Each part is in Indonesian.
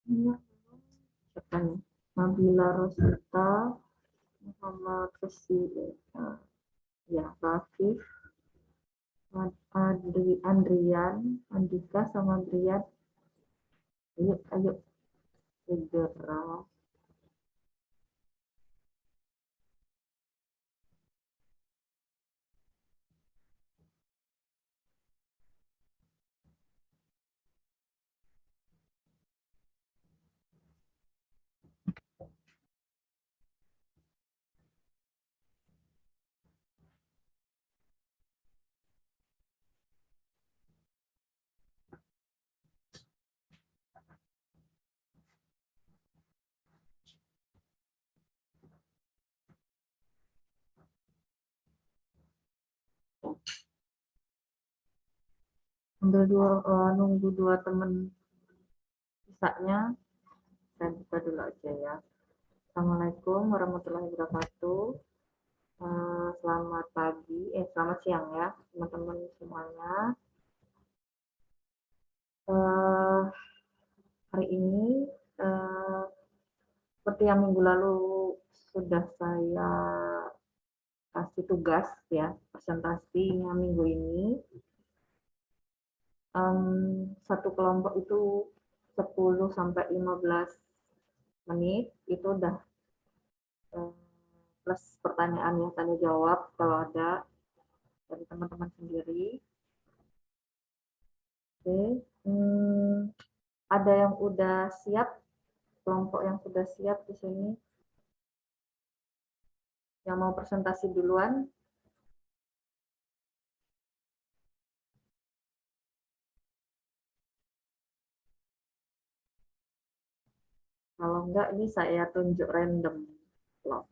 Iya, siapa nih? Nabila Rosita, Muhammad Resi, ya, Rafif, Andrian, Andika sama Andrian. Ayo, ayo, segera. Nunggu dua temen sisanya. Saya buka dulu aja ya. Assalamualaikum warahmatullahi wabarakatuh. Selamat pagi, selamat siang ya teman-teman semuanya. Eh, Hari ini seperti yang minggu lalu sudah saya kasih tugas ya, presentasinya minggu ini. Satu kelompok itu 10 sampai 15 menit itu udah plus pertanyaan yang tanya jawab kalau ada dari teman-teman sendiri. Oke, ada yang udah siap, kelompok yang sudah siap di sini, yang mau presentasi duluan. Kalau enggak, ini saya tunjuk random slot.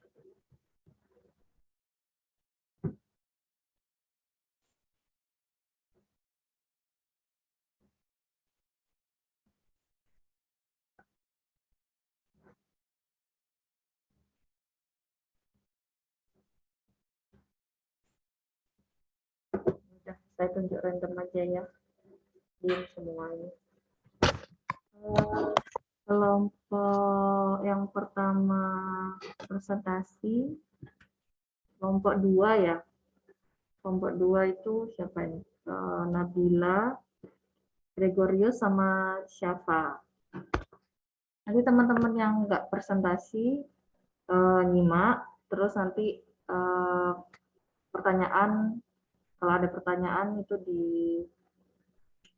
Udah, saya tunjuk random aja ya, diam semuanya. Kelompok yang pertama presentasi, kelompok 2 ya. Kelompok 2 itu siapa ini? Nabila, Gregorius, sama Syafa. Nanti teman-teman yang nggak presentasi nyimak, terus nanti pertanyaan, kalau ada pertanyaan itu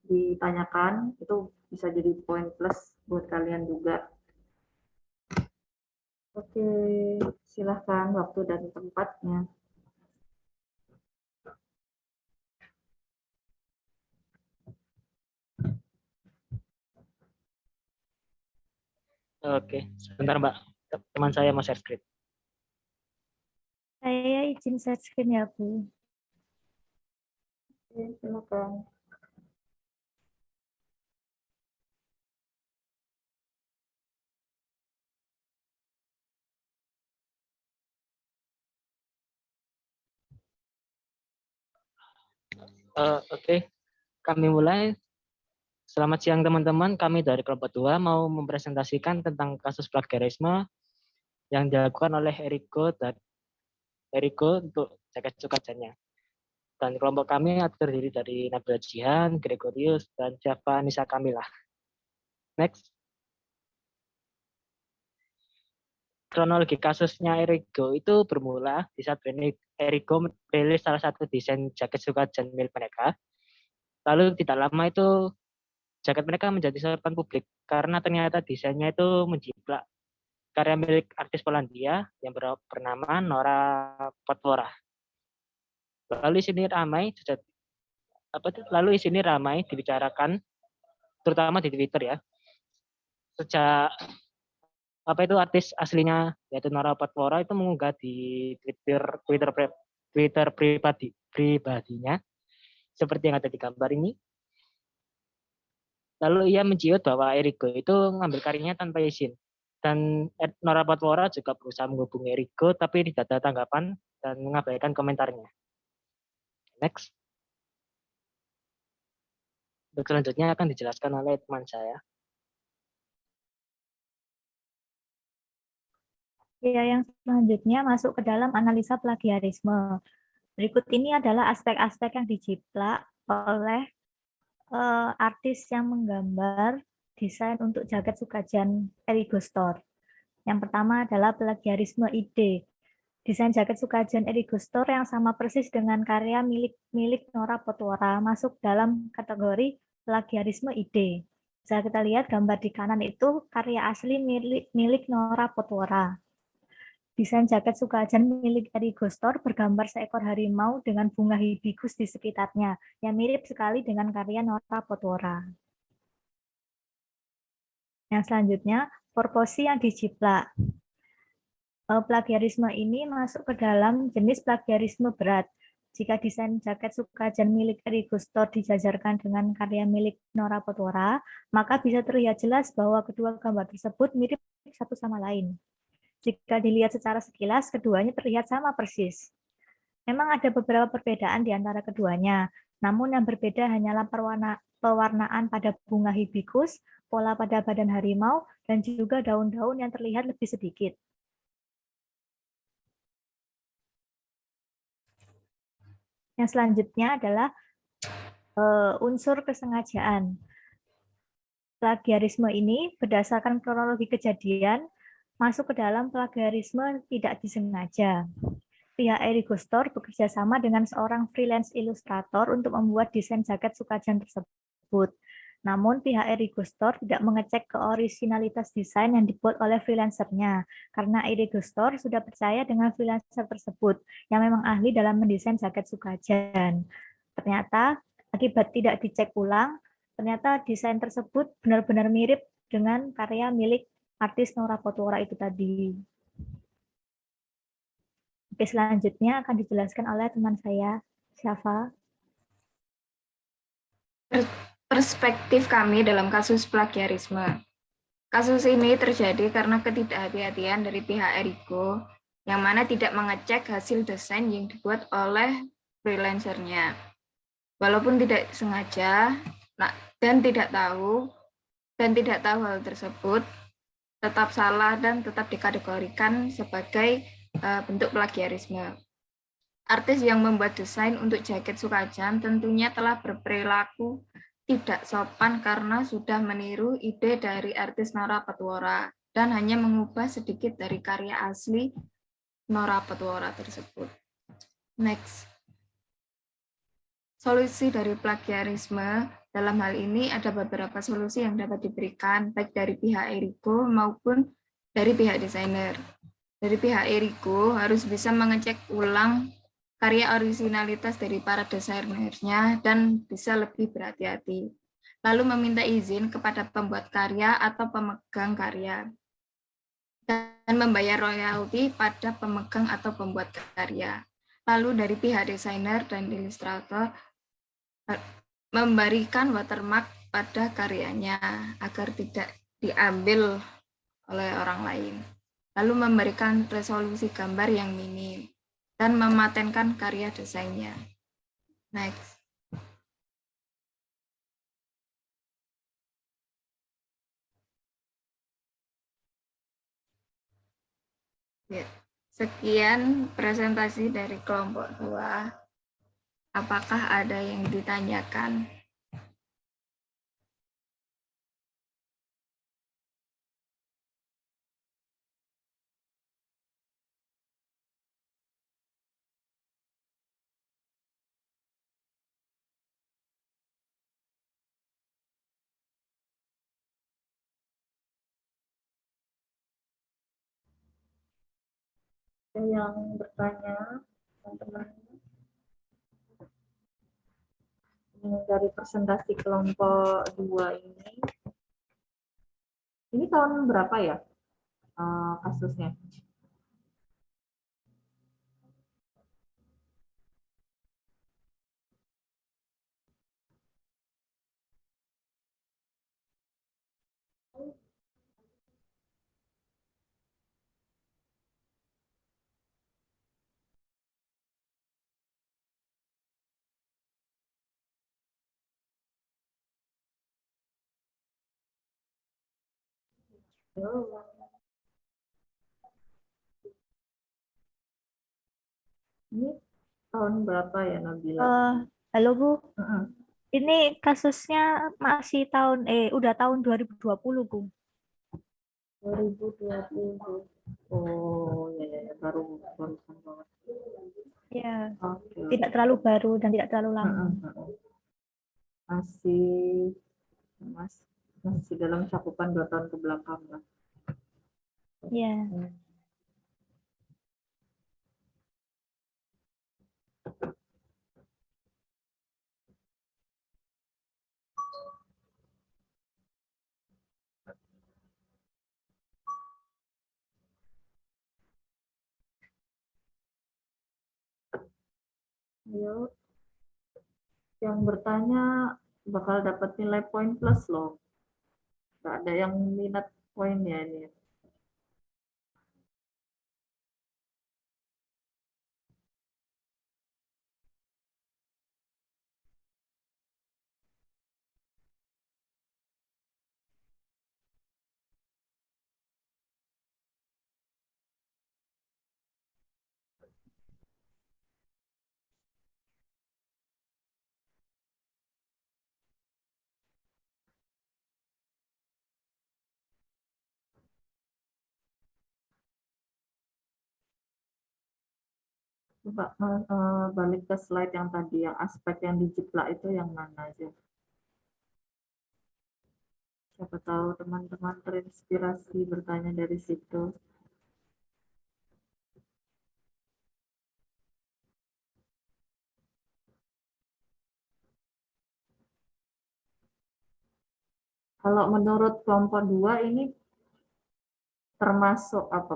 ditanyakan, itu bisa jadi poin plus buat kalian juga. Oke, silahkan waktu dan tempatnya. Oke, sebentar Mbak. Teman saya mau share screen. Saya izin share screen ya, Bu. Oke, silakan. Oke, kami mulai. Selamat siang teman-teman, kami dari kelompok 2 mau mempresentasikan tentang kasus plagiarisme yang dilakukan oleh Eriko untuk jaket sukajannya. Dan kelompok kami terdiri dari Nabila Jihan, Gregorius, dan Java Nisa Kamilah. Next. Kronologi kasusnya Eriko itu bermula di saat Eriko merilis salah satu desain jaket sukajan milik mereka. Lalu tidak lama itu jaket mereka menjadi sorotan publik karena ternyata desainnya itu menjiplak karya milik artis Polandia yang bernama Nora Potvora. Lalu di sini ramai dibicarakan, terutama di Twitter ya. Sejak artis aslinya yaitu Nora Potvora itu mengunggah di Twitter pribadinya seperti yang ada di gambar ini. Lalu ia menciut bahwa Eriko itu mengambil karyanya tanpa izin. Dan Nora Potvora juga berusaha menghubungi Eriko, tapi tidak ada tanggapan dan mengabaikan komentarnya. Next. Untuk selanjutnya akan dijelaskan oleh teman saya. Ya, yang selanjutnya masuk ke dalam analisa plagiarisme. Berikut ini adalah aspek-aspek yang dijiplak oleh artis yang menggambar desain untuk jaket Sukajan Erigo Store. Yang pertama adalah plagiarisme ide. Desain jaket Sukajan Erigo Store yang sama persis dengan karya milik Nora Potwora masuk dalam kategori plagiarisme ide. Bisa kita lihat gambar di kanan itu karya asli milik Nora Potwora. Desain jaket Sukajan milik Erigo Store bergambar seekor harimau dengan bunga hibiscus di sekitarnya, yang mirip sekali dengan karya Nora Potwora. Yang selanjutnya, proporsi yang dijiplak. Plagiarisme ini masuk ke dalam jenis plagiarisme berat. Jika desain jaket Sukajan milik Erigo Store dijajarkan dengan karya milik Nora Potwora, maka bisa terlihat jelas bahwa kedua gambar tersebut mirip satu sama lain. Jika dilihat secara sekilas, keduanya terlihat sama persis. Memang ada beberapa perbedaan di antara keduanya, namun yang berbeda hanyalah pewarnaan pada bunga hibiscus, pola pada badan harimau, dan juga daun-daun yang terlihat lebih sedikit. Yang selanjutnya adalah unsur kesengajaan. Plagiarisme ini berdasarkan kronologi kejadian masuk ke dalam plagiarisme tidak disengaja. Pihak Erigo Store bekerja sama dengan seorang freelance ilustrator untuk membuat desain jaket Sukajan tersebut. Namun pihak Erigo Store tidak mengecek keorisinalitas desain yang dibuat oleh freelancernya, karena Erigo Store sudah percaya dengan freelancer tersebut yang memang ahli dalam mendesain jaket Sukajan. Ternyata akibat tidak dicek ulang, ternyata desain tersebut benar-benar mirip dengan karya milik artis Nora Potwora itu tadi. Oke, selanjutnya akan dijelaskan oleh teman saya, Syafa. Perspektif kami dalam kasus plagiarisme. Kasus ini terjadi karena ketidakhati-hatian dari pihak Erigo, yang mana tidak mengecek hasil desain yang dibuat oleh freelancernya. Walaupun tidak sengaja dan tidak tahu hal tersebut, tetap salah dan tetap dikategorikan sebagai bentuk plagiarisme. Artis yang membuat desain untuk jaket Sukajan tentunya telah berperilaku tidak sopan karena sudah meniru ide dari artis Nora Potwora dan hanya mengubah sedikit dari karya asli Nora Potwora tersebut. Next. Solusi dari plagiarisme dalam hal ini ada beberapa solusi yang dapat diberikan baik dari pihak Erigo maupun dari pihak desainer. Dari pihak Erigo harus bisa mengecek ulang karya originalitas dari para desainernya dan bisa lebih berhati-hati. Lalu meminta izin kepada pembuat karya atau pemegang karya dan membayar royalti pada pemegang atau pembuat karya. Lalu dari pihak desainer dan ilustrator memberikan watermark pada karyanya agar tidak diambil oleh orang lain. Lalu memberikan resolusi gambar yang minim dan mematenkan karya desainnya. Next. Ya. Sekian presentasi dari kelompok 2. Apakah ada yang ditanyakan? Ada yang bertanya, teman-teman? Dari presentasi kelompok 2 ini tahun berapa ya kasusnya? Ini tahun berapa ya Nabila? Halo Bu, Heeh. ini kasusnya masih udah tahun 2020 Bu. 2020. Oh ya ya, ya. Barusan banget. Ya, Oke. tidak terlalu baru dan tidak terlalu lama. Heeh, heeh. Masih mas masih dalam cakupan 2 tahun ke belakang lah. Ya, Ayo, yang bertanya bakal dapat nilai poin plus loh. Nggak ada yang minat poinnya ini. Coba balik ke slide yang tadi, yang aspek yang dijiplak itu yang mana aja. Siapa tahu teman-teman terinspirasi bertanya dari situ. Kalau menurut kelompok 2 ini termasuk apa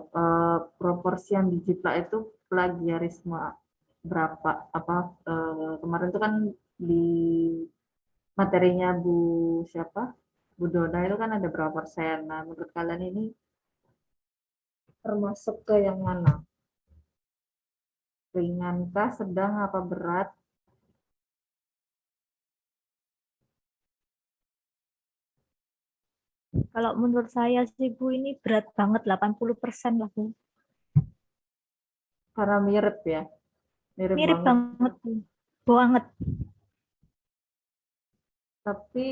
proporsi yang dijiplak itu plagiarisme berapa? Kemarin itu kan di materinya Bu siapa? Bu Dona itu kan ada berapa persen. Nah, menurut kalian ini termasuk ke yang mana? Ringankah, sedang, apa berat? kalau menurut saya sih Bu ini berat banget 80% lah Bu. Karena mirip ya, mirip Mirip banget. banget Bu. Banget. Tapi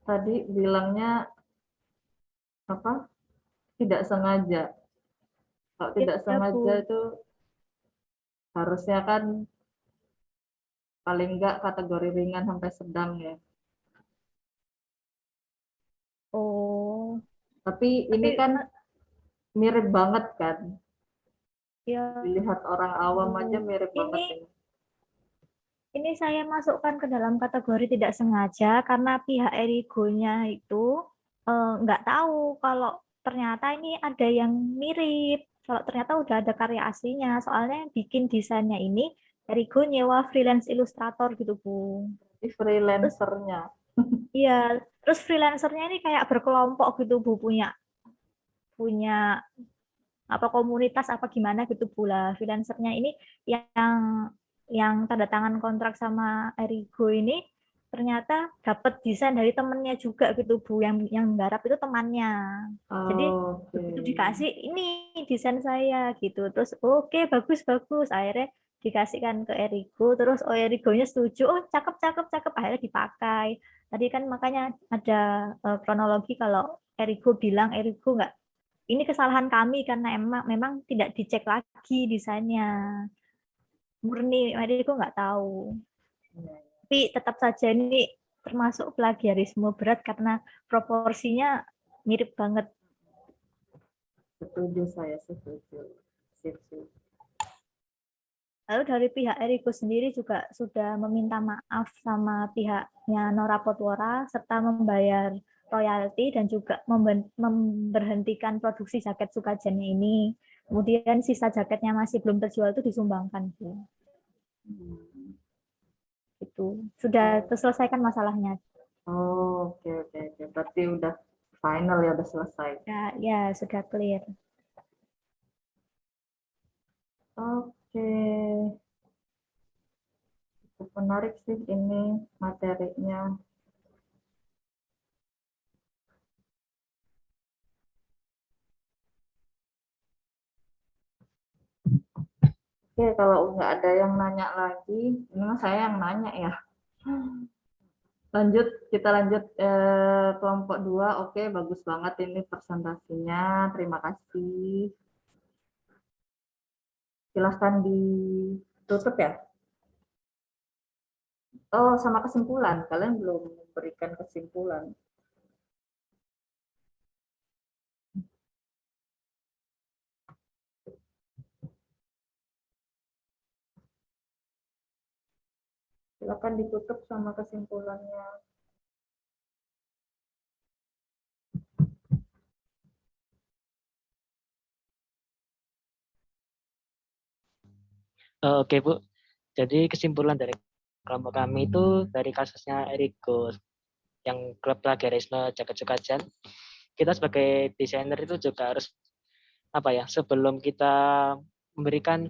tadi bilangnya apa? Tidak sengaja. Kalau tidak Ya sengaja Bu. itu harusnya kan paling enggak kategori ringan sampai sedang ya. Oh, Tapi ini tapi kan mirip banget kan. ya Dilihat orang awam aja Bu. mirip banget Ini ini. Ini saya masukkan ke dalam kategori tidak sengaja karena pihak Erigo-nya itu nggak tahu kalau ternyata ini ada yang mirip. Kalau ternyata udah ada karya aslinya. Soalnya yang bikin desainnya ini Erigo nyewa freelance ilustrator gitu, Bu. Ini Terus freelancernya. iya, terus freelancernya ini kayak berkelompok gitu, Bu, punya punya apa komunitas apa gimana gitu pula. Freelancernya ini yang tanda tangan kontrak sama Erigo ini ternyata dapat desain dari temennya juga gitu Bu, yang nggarap itu temannya. Jadi Oke. begitu dikasih ini desain saya gitu, terus oke bagus bagus, akhirnya dikasihkan ke Erigo, terus oh Erigonya setuju, oh cakep cakep cakep, akhirnya dipakai. Tadi kan makanya ada kronologi kalau Erigo bilang Erigo nggak, ini kesalahan kami karena emang memang tidak dicek lagi desainnya, murni Erigo nggak tahu. Tapi tetap saja ini termasuk plagiarisme berat karena proporsinya mirip banget. Setuju, saya setuju. Sip, sip. Lalu dari pihak Eriko sendiri juga sudah meminta maaf sama pihaknya Nora Potwora serta membayar royalti dan juga memberhentikan produksi jaket Sukajane ini. Kemudian sisa jaketnya masih belum terjual itu disumbangkan, Bu. Itu sudah terselesaikan masalahnya. Oh, oke, oke, oke. Berarti udah final ya, udah selesai. Ya, ya sudah clear. Oke, cukup menarik sih ini materinya. Oke, kalau nggak ada yang nanya lagi, ini mah saya yang nanya ya. Lanjut, kita lanjut kelompok 2. Oke, bagus banget ini presentasinya. Terima kasih. Silahkan ditutup ya. Oh, sama kesimpulan. Kalian belum memberikan kesimpulan. Silakan ditutup sama kesimpulannya. Oke Bu, jadi kesimpulan dari kelompok kami itu dari kasusnya Erigo yang klub plagiarisme Jaket Sukajan, kita sebagai desainer itu juga harus sebelum kita memberikan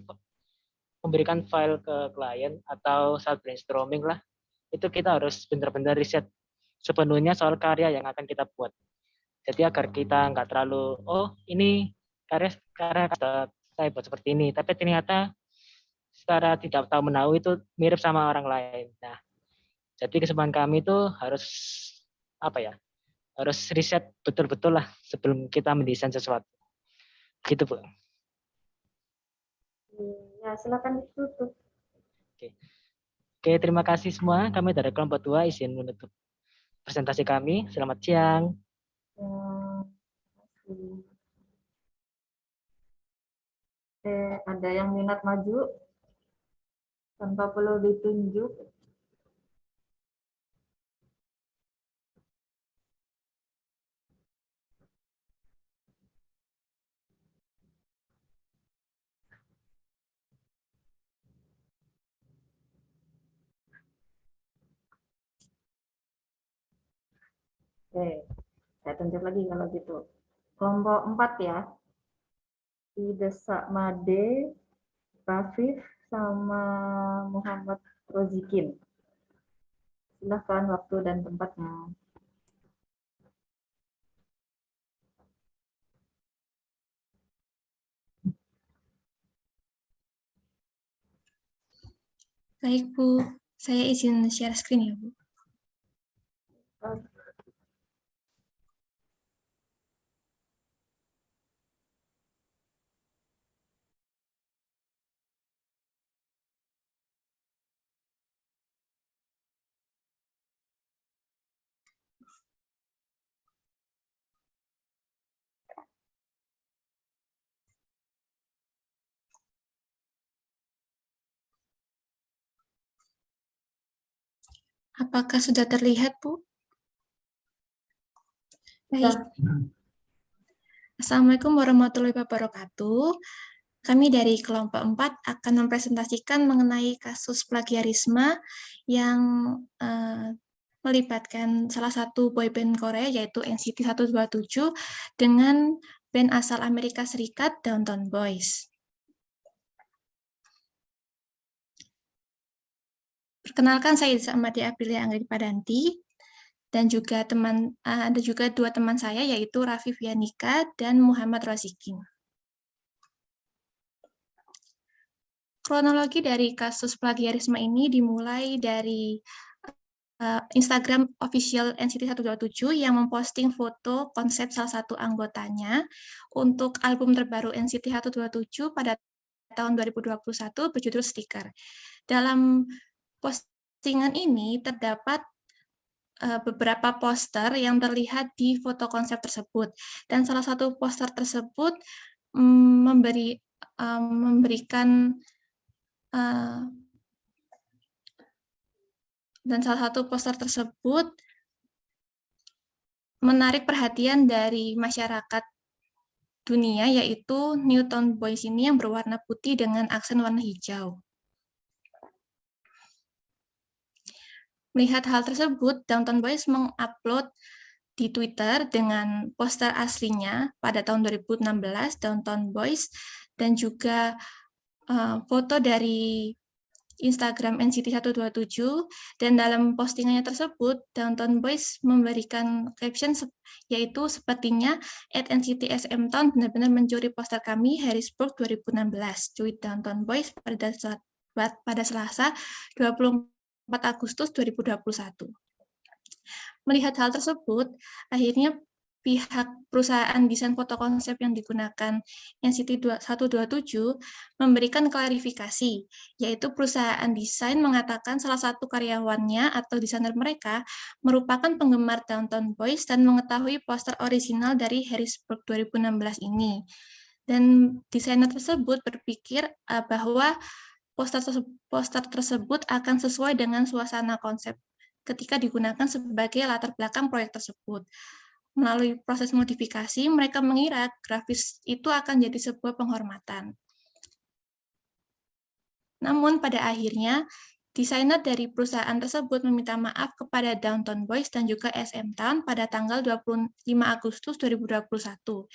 file ke klien atau saat brainstorming lah, itu kita harus benar-benar riset sepenuhnya soal karya yang akan kita buat. Jadi agar kita nggak terlalu, ini karya saya buat seperti ini, tapi ternyata secara tidak tahu menahu itu mirip sama orang lain. Nah, jadi kesempatan kami itu harus harus riset betul-betul lah sebelum kita mendesain sesuatu. Gitu Bu. Ya, silakan ditutup. Oke, terima kasih semua. Kami dari kelompok 2 izin menutup presentasi kami. Selamat siang. Ada yang minat maju tanpa perlu ditunjuk. Oke, saya tunjuk lagi kalau gitu. Kelompok 4 ya. Desak Made, Rafif, sama Muhammad Rozikin. Silahkan waktu dan tempatnya. Baik Bu, saya izin share screen ya Bu. Apakah sudah terlihat Bu? Baik. Assalamualaikum warahmatullahi wabarakatuh. Kami dari kelompok 4 akan mempresentasikan mengenai kasus plagiarisme yang melibatkan salah satu boyband Korea yaitu NCT 127 dengan band asal Amerika Serikat Downtown Boys. Perkenalkan, saya Amadi Aprilia Anggri Padanti, dan juga ada juga dua teman saya yaitu Rafif Yanika dan Muhammad Rozikin. Kronologi dari kasus plagiarisme ini dimulai dari Instagram official NCT 127 yang memposting foto konsep salah satu anggotanya untuk album terbaru NCT 127 pada tahun 2021 berjudul Stiker. Dalam postingan ini terdapat beberapa poster yang terlihat di foto konsep tersebut, dan salah satu poster tersebut memberikan dan salah satu poster tersebut menarik perhatian dari masyarakat dunia, yaitu Newton Boys ini yang berwarna putih dengan aksen warna hijau. Melihat hal tersebut, Downtown Boys mengupload di Twitter dengan poster aslinya pada tahun 2016, Downtown Boys, dan juga foto dari Instagram NCT 127, dan dalam postingannya tersebut, Downtown Boys memberikan caption yaitu sepertinya @NCT SM Town benar-benar mencuri poster kami Harrisburg 2016, tweet Downtown Boys pada Selasa 24 Agustus 2021. Melihat hal tersebut, akhirnya pihak perusahaan desain foto konsep yang digunakan NCT 127 memberikan klarifikasi, yaitu perusahaan desain mengatakan salah satu karyawannya atau desainer mereka merupakan penggemar Downtown Boys dan mengetahui poster orisinal dari Harrisburg 2016 ini. Dan desainer tersebut berpikir bahwa poster tersebut akan sesuai dengan suasana konsep ketika digunakan sebagai latar belakang proyek tersebut. Melalui proses modifikasi, mereka mengira grafis itu akan jadi sebuah penghormatan. Namun pada akhirnya, desainer dari perusahaan tersebut meminta maaf kepada Downtown Boys dan juga SM Town pada tanggal 25 Agustus 2021.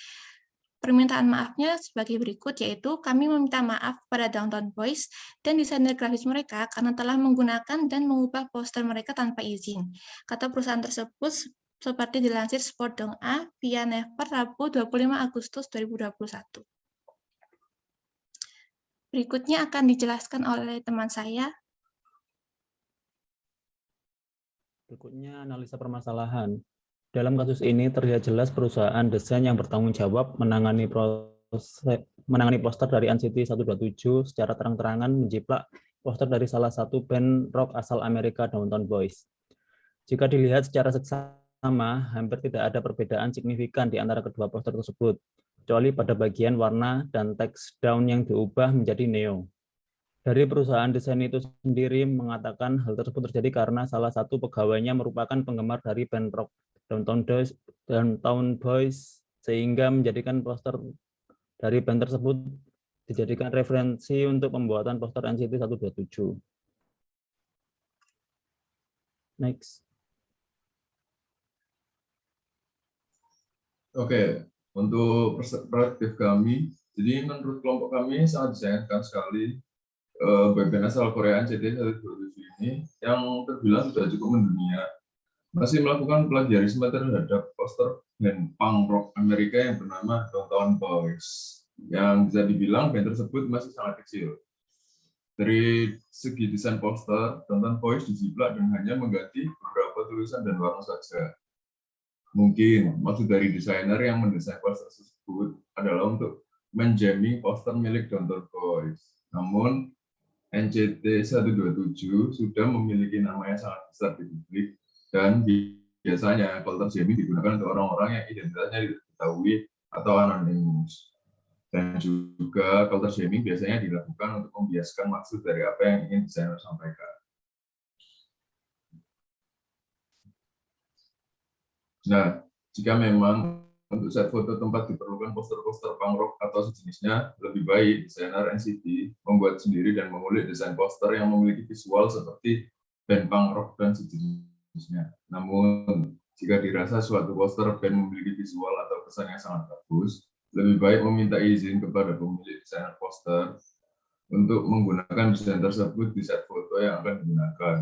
Permintaan maafnya sebagai berikut, yaitu kami meminta maaf kepada Downtown Boys dan desainer grafis mereka karena telah menggunakan dan mengubah poster mereka tanpa izin. Kata perusahaan tersebut seperti dilansir Sport.a via Never Rabu 25 Agustus 2021. Berikutnya akan dijelaskan oleh teman saya. Berikutnya analisa permasalahan. Dalam kasus ini terlihat jelas perusahaan desain yang bertanggung jawab menangani poster dari NCT 127 secara terang-terangan menjiplak poster dari salah satu band rock asal Amerika, Downtown Boys. Jika dilihat secara seksama, hampir tidak ada perbedaan signifikan di antara kedua poster tersebut, kecuali pada bagian warna dan teks down yang diubah menjadi neo. Dari perusahaan desain itu sendiri mengatakan hal tersebut terjadi karena salah satu pegawainya merupakan penggemar dari band rock Downtown Boys, sehingga menjadikan poster dari band tersebut dijadikan referensi untuk pembuatan poster NCT 127. Next. Oke, untuk perspektif kami, jadi menurut kelompok kami sangat disayangkan sekali boyband asal Korea NCT 127 ini yang terbilang sudah cukup mendunia masih melakukan plagiarisme terhadap poster band punk rock Amerika yang bernama Downtown Boys, yang bisa dibilang band tersebut masih sangat kecil. Dari segi desain poster, Downtown Boys dijiplak dan hanya mengganti beberapa tulisan dan warna saja. Mungkin maksud dari desainer yang mendesain poster tersebut adalah untuk menjamming poster milik Downtown Boys. Namun, NCT 127 sudah memiliki nama yang sangat besar di publik, dan biasanya culture jamming digunakan untuk orang-orang yang identitasnya tidak diketahui atau anonimus. Dan juga culture jamming biasanya dilakukan untuk membiaskan maksud dari apa yang ingin desainer sampaikan. Nah, jika memang untuk set foto tempat diperlukan poster-poster punk rock atau sejenisnya, lebih baik desainer NCT membuat sendiri dan mengulik desain poster yang memiliki visual seperti band punk rock dan sejenisnya. Namun, jika dirasa suatu poster band memiliki visual atau kesan yang sangat bagus, lebih baik meminta izin kepada pemilik desainer poster untuk menggunakan desain tersebut di set foto yang akan digunakan.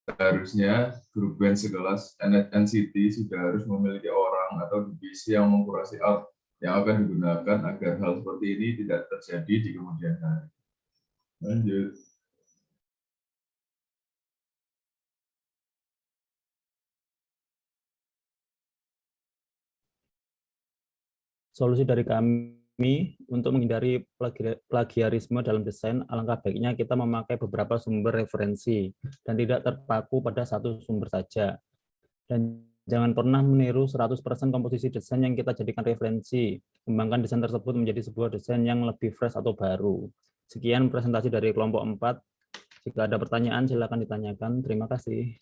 Seharusnya grup band sekelas NCT sudah harus memiliki orang atau divisi yang mengkurasi art yang akan digunakan agar hal seperti ini tidak terjadi di kemudian hari. Lanjut. Solusi dari kami untuk menghindari plagiarisme dalam desain, alangkah baiknya kita memakai beberapa sumber referensi dan tidak terpaku pada satu sumber saja. Dan jangan pernah meniru 100% komposisi desain yang kita jadikan referensi. Kembangkan desain tersebut menjadi sebuah desain yang lebih fresh atau baru. Sekian presentasi dari kelompok 4. Jika ada pertanyaan, silakan ditanyakan. Terima kasih.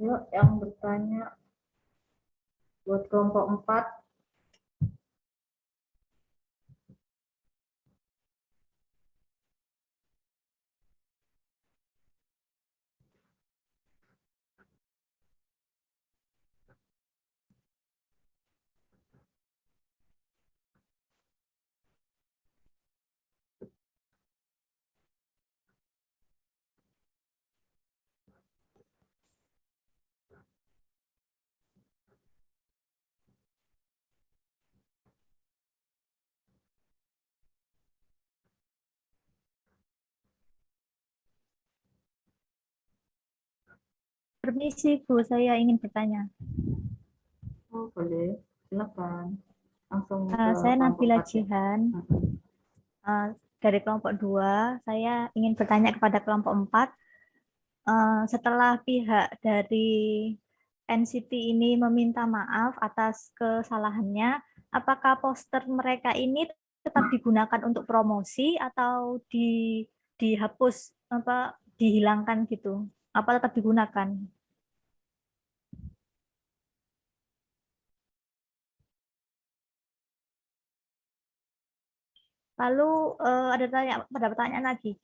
Yuk, yang bertanya buat kelompok 4. Permisi Bu, saya ingin bertanya. Oh, boleh. Silakan. Langsung ke Saya kelompok Nabila 4 ya. Jihan. Dari kelompok 2, saya ingin bertanya kepada kelompok 4. Setelah pihak dari NCT ini meminta maaf atas kesalahannya, apakah poster mereka ini tetap digunakan untuk promosi atau dihapus, dihilangkan gitu? Apa tetap digunakan? Lalu ada pertanyaan lagi.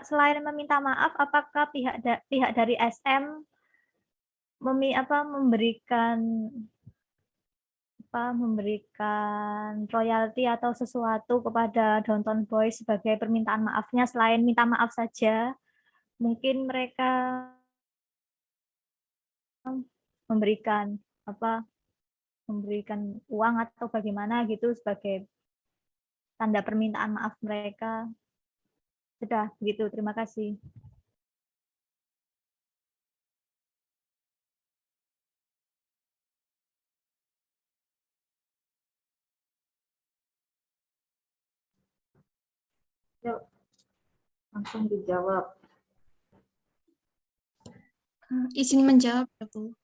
Selain meminta maaf, apakah pihak dari SM memberikan royalti atau sesuatu kepada Downtown Boys sebagai permintaan maafnya? Selain minta maaf saja, mungkin mereka memberikan memberikan uang atau bagaimana gitu sebagai tanda permintaan maaf mereka. Sudah begitu, terima kasih. Yuk, langsung dijawab. Izin menjawab ya Bu.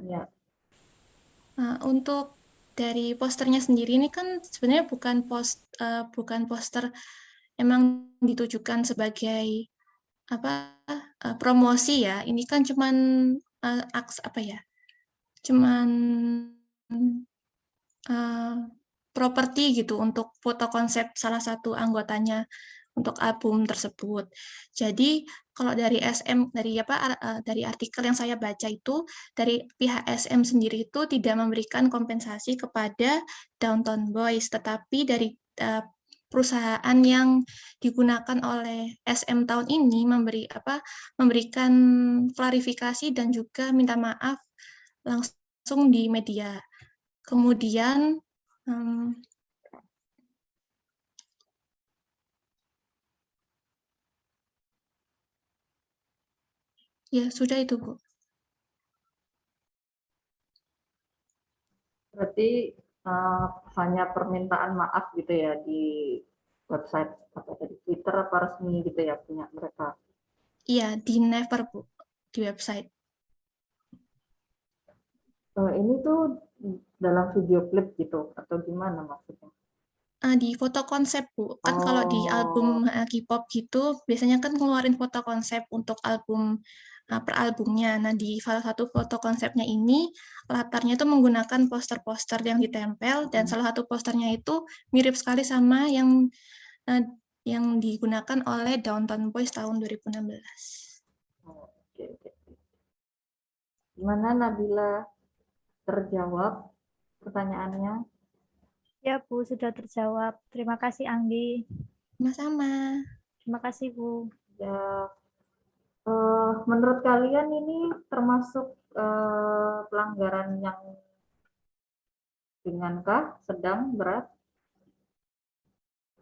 Ya, Untuk dari posternya sendiri ini kan sebenarnya bukan poster emang ditujukan sebagai promosi ya. Ini kan cuman cuman properti gitu untuk foto konsep salah satu anggotanya untuk album tersebut. Jadi kalau dari SM dari artikel yang saya baca itu dari pihak SM sendiri itu tidak memberikan kompensasi kepada Downtown Boys, tetapi dari perusahaan yang digunakan oleh SM tahun ini memberikan klarifikasi dan juga minta maaf langsung di media. Kemudian ya sudah itu Bu. berarti hanya permintaan maaf gitu ya di website atau di Twitter apa resmi gitu ya punya mereka. Iya, di Never Bu, di website. Ini tuh dalam video klip gitu atau gimana maksudnya? Di foto konsep Bu, kan kalau di album K-pop gitu biasanya kan ngeluarin foto konsep untuk album per albumnya. Nah, di salah satu foto konsepnya ini latarnya itu menggunakan poster-poster yang ditempel dan salah satu posternya itu mirip sekali sama yang digunakan oleh Downtown Boys tahun 2016. Oke. Gimana Nabila, terjawab pertanyaannya? Ya Bu, sudah terjawab. Terima kasih Anggi. Sama-sama. Terima kasih Bu. Ya, menurut kalian ini termasuk pelanggaran yang ringankah, sedang, berat?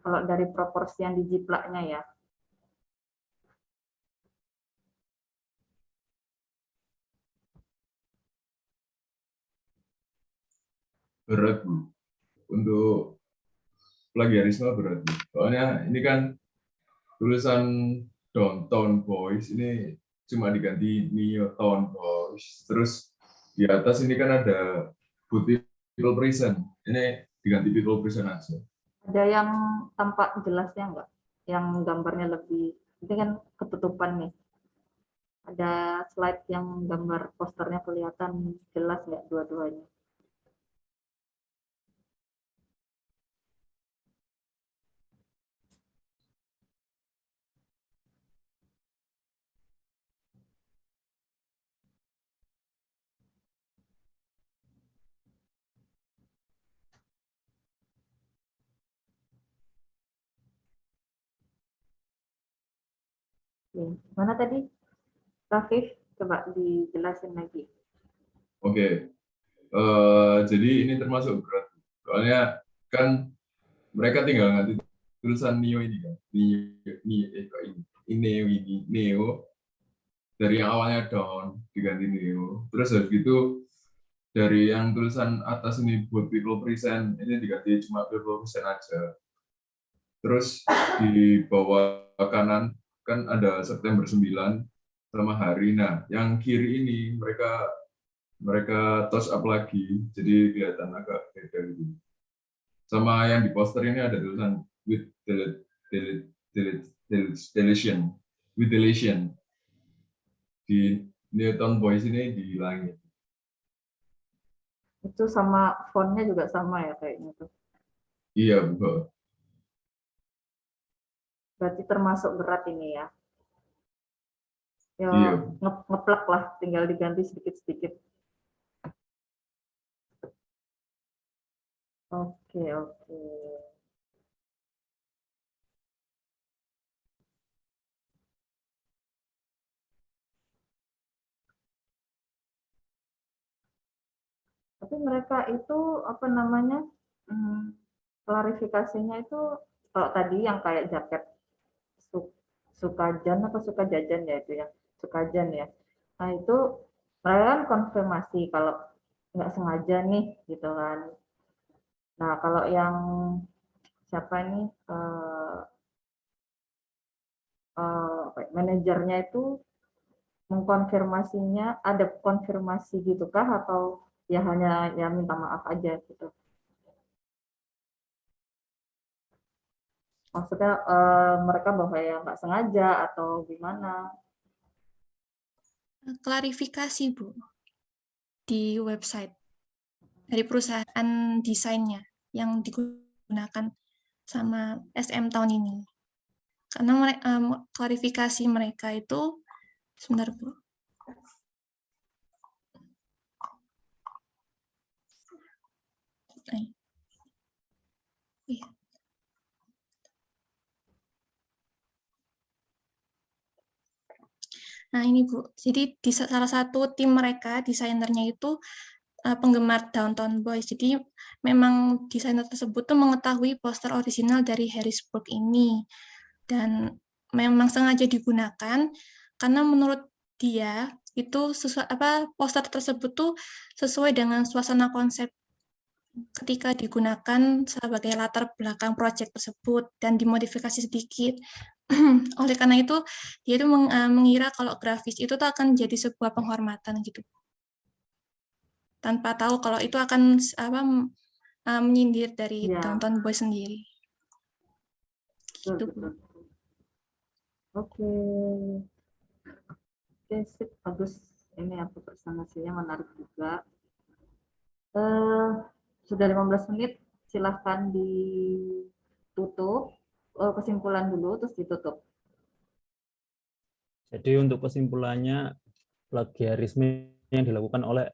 Kalau dari proporsi yang dijiplaknya ya. Berat Bu. Untuk plagiarisme berat Bu. Soalnya ini kan tulisan Downtown Boys ini cuma diganti Neotown Boys. Terus di atas ini kan ada People Prison. Ini diganti People Prison aja. Ada yang tampak jelasnya enggak? Yang gambarnya lebih, ini kan ketutupan nih. Ada slide yang gambar posternya kelihatan jelas nggak dua-duanya? Mana tadi? Rafif, coba dijelasin lagi. Oke. Jadi ini termasuk berat. Soalnya kan mereka tinggal nanti tulisan Neo ini kan. Ini. ini Neo, dari yang awalnya down diganti Neo. Terus habis itu dari yang tulisan atas ini buat people present ini diganti cuma people present aja. Terus di bawah kanan kan ada September 9 sama hari. Nah, yang kiri ini mereka toss up lagi, jadi kelihatan agak beda gitu. Sama yang di poster ini ada tulisan with deletion, with deletion. Di Newton Boys ini dihilangin. Itu sama fontnya juga sama ya kayaknya tuh. Iya, Bu. Berarti termasuk berat ini ya. Ya Iya. ngeplek lah, tinggal diganti sedikit-sedikit. Oke, oke. Tapi mereka itu apa namanya, klarifikasinya itu kalau tadi yang kayak jaket Sukajan atau Sukajajan ya itu ya, Sukajan ya. Nah itu mereka kan konfirmasi kalau nggak sengaja nih gitu kan. Nah kalau yang siapa ini manajernya itu mengkonfirmasinya, ada konfirmasi gitu kah atau ya hanya ya minta maaf aja gitu. Maksudnya mereka bahwa ya nggak sengaja atau gimana. Klarifikasi, Bu, di website dari perusahaan desainnya yang digunakan sama SM tahun ini. Karena klarifikasi mereka itu, sebentar, Bu. Iya. Nah ini Bu, jadi di salah satu tim mereka, desainernya itu penggemar Downton Boys. Jadi memang desainer tersebut tuh mengetahui poster orisinal dari Harrisburg ini. Dan memang sengaja digunakan karena menurut dia itu poster tersebut tuh sesuai dengan suasana konsep ketika digunakan sebagai latar belakang proyek tersebut dan dimodifikasi sedikit. Oleh karena itu, dia itu mengira kalau grafis itu tuh akan jadi sebuah penghormatan gitu. Tanpa tahu kalau itu akan menyindir dari Ya. Downton Boy sendiri. Betul, Gitu. betul. Oke. Oke, sip, bagus. Ini apa presentasinya menarik juga. Sudah 15 menit, silahkan ditutup. Kesimpulan dulu, terus ditutup. Jadi untuk kesimpulannya, plagiarisme yang dilakukan oleh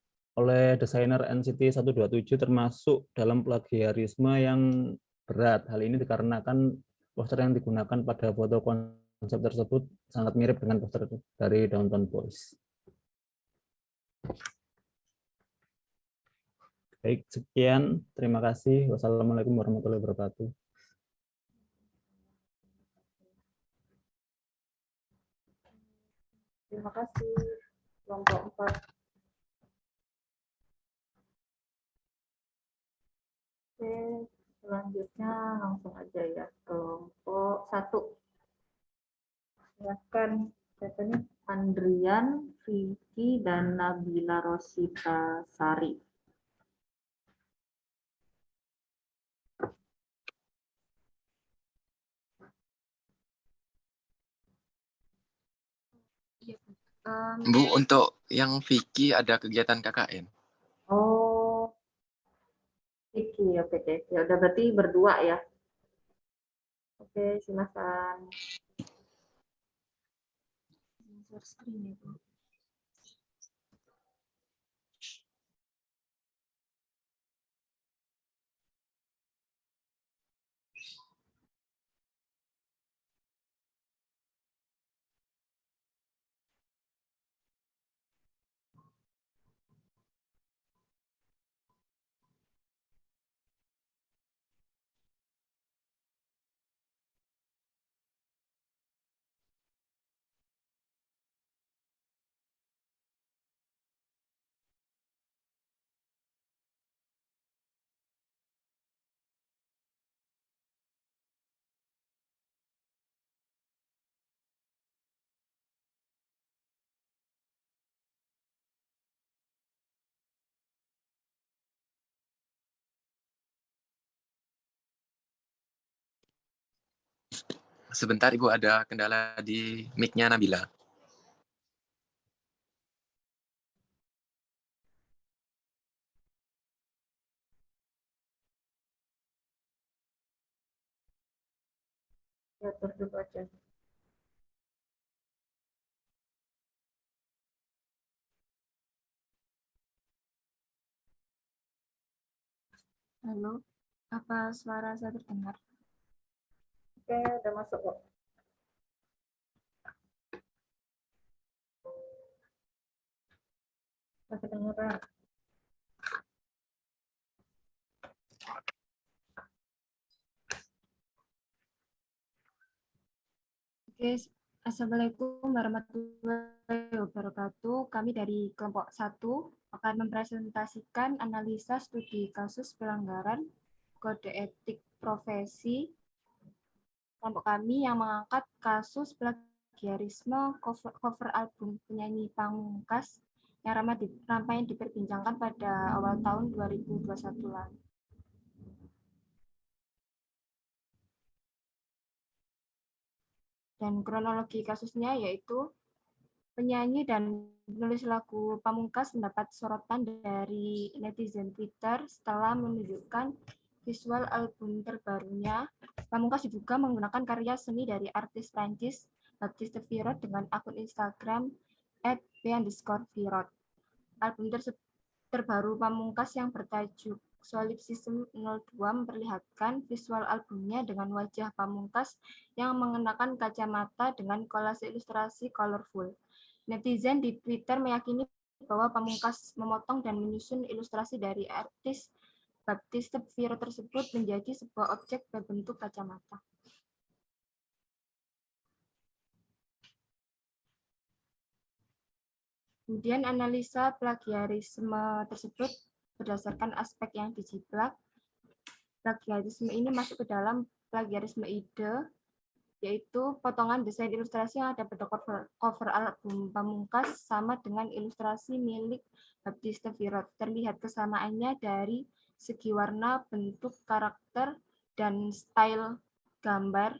desainer NCT 127 termasuk dalam plagiarisme yang berat. Hal ini dikarenakan poster yang digunakan pada foto konsep tersebut sangat mirip dengan poster dari Downton Boys. Baik, sekian. Terima kasih. Wassalamualaikum warahmatullahi wabarakatuh. Terima kasih, kelompok 4. Oke, selanjutnya langsung aja ya, kelompok 1. Silakan, siapa nih? Andrian, Vicky, dan Nabila Rosita Sari. Bu, untuk yang Vicky ada kegiatan KKN. Oh, Vicky, oke, oke. Ya udah berarti berdua ya. Oke, silakan. Share screen ya, Bu. Sebentar Ibu, ada kendala di mic-nya Nabila. Ya, terus dulu aja. Halo, apa suara saya terdengar? Oke, udah masuk kok. Udah kedengeran. Oke, Assalamualaikum warahmatullahi wabarakatuh. Kami dari kelompok 1 akan mempresentasikan analisa studi kasus pelanggaran kode etik profesi kelompok kami yang mengangkat kasus plagiarisme cover album penyanyi Pamungkas yang ramai diperbincangkan pada awal tahun 2021 lalu. Dan kronologi kasusnya yaitu penyanyi dan penulis lagu Pamungkas mendapat sorotan dari netizen Twitter setelah menunjukkan visual album terbarunya. Pamungkas diduga menggunakan karya seni dari artis Prancis Baptiste Virot dengan akun Instagram @b_virot. Album terbaru Pamungkas yang bertajuk Solipsism 02 memperlihatkan visual albumnya dengan wajah Pamungkas yang mengenakan kacamata dengan kolase ilustrasi colorful. Netizen di Twitter meyakini bahwa Pamungkas memotong dan menyusun ilustrasi dari artis Baptiste Virot tersebut menjadi sebuah objek berbentuk kacamata. Kemudian analisa plagiarisme tersebut berdasarkan aspek yang dijiplak. Plagiarisme ini masuk ke dalam plagiarisme ide, yaitu potongan desain ilustrasi yang ada pada cover album Pamungkas sama dengan ilustrasi milik Baptiste Virot. Terlihat kesamaannya dari segi warna, bentuk, karakter, dan style gambar.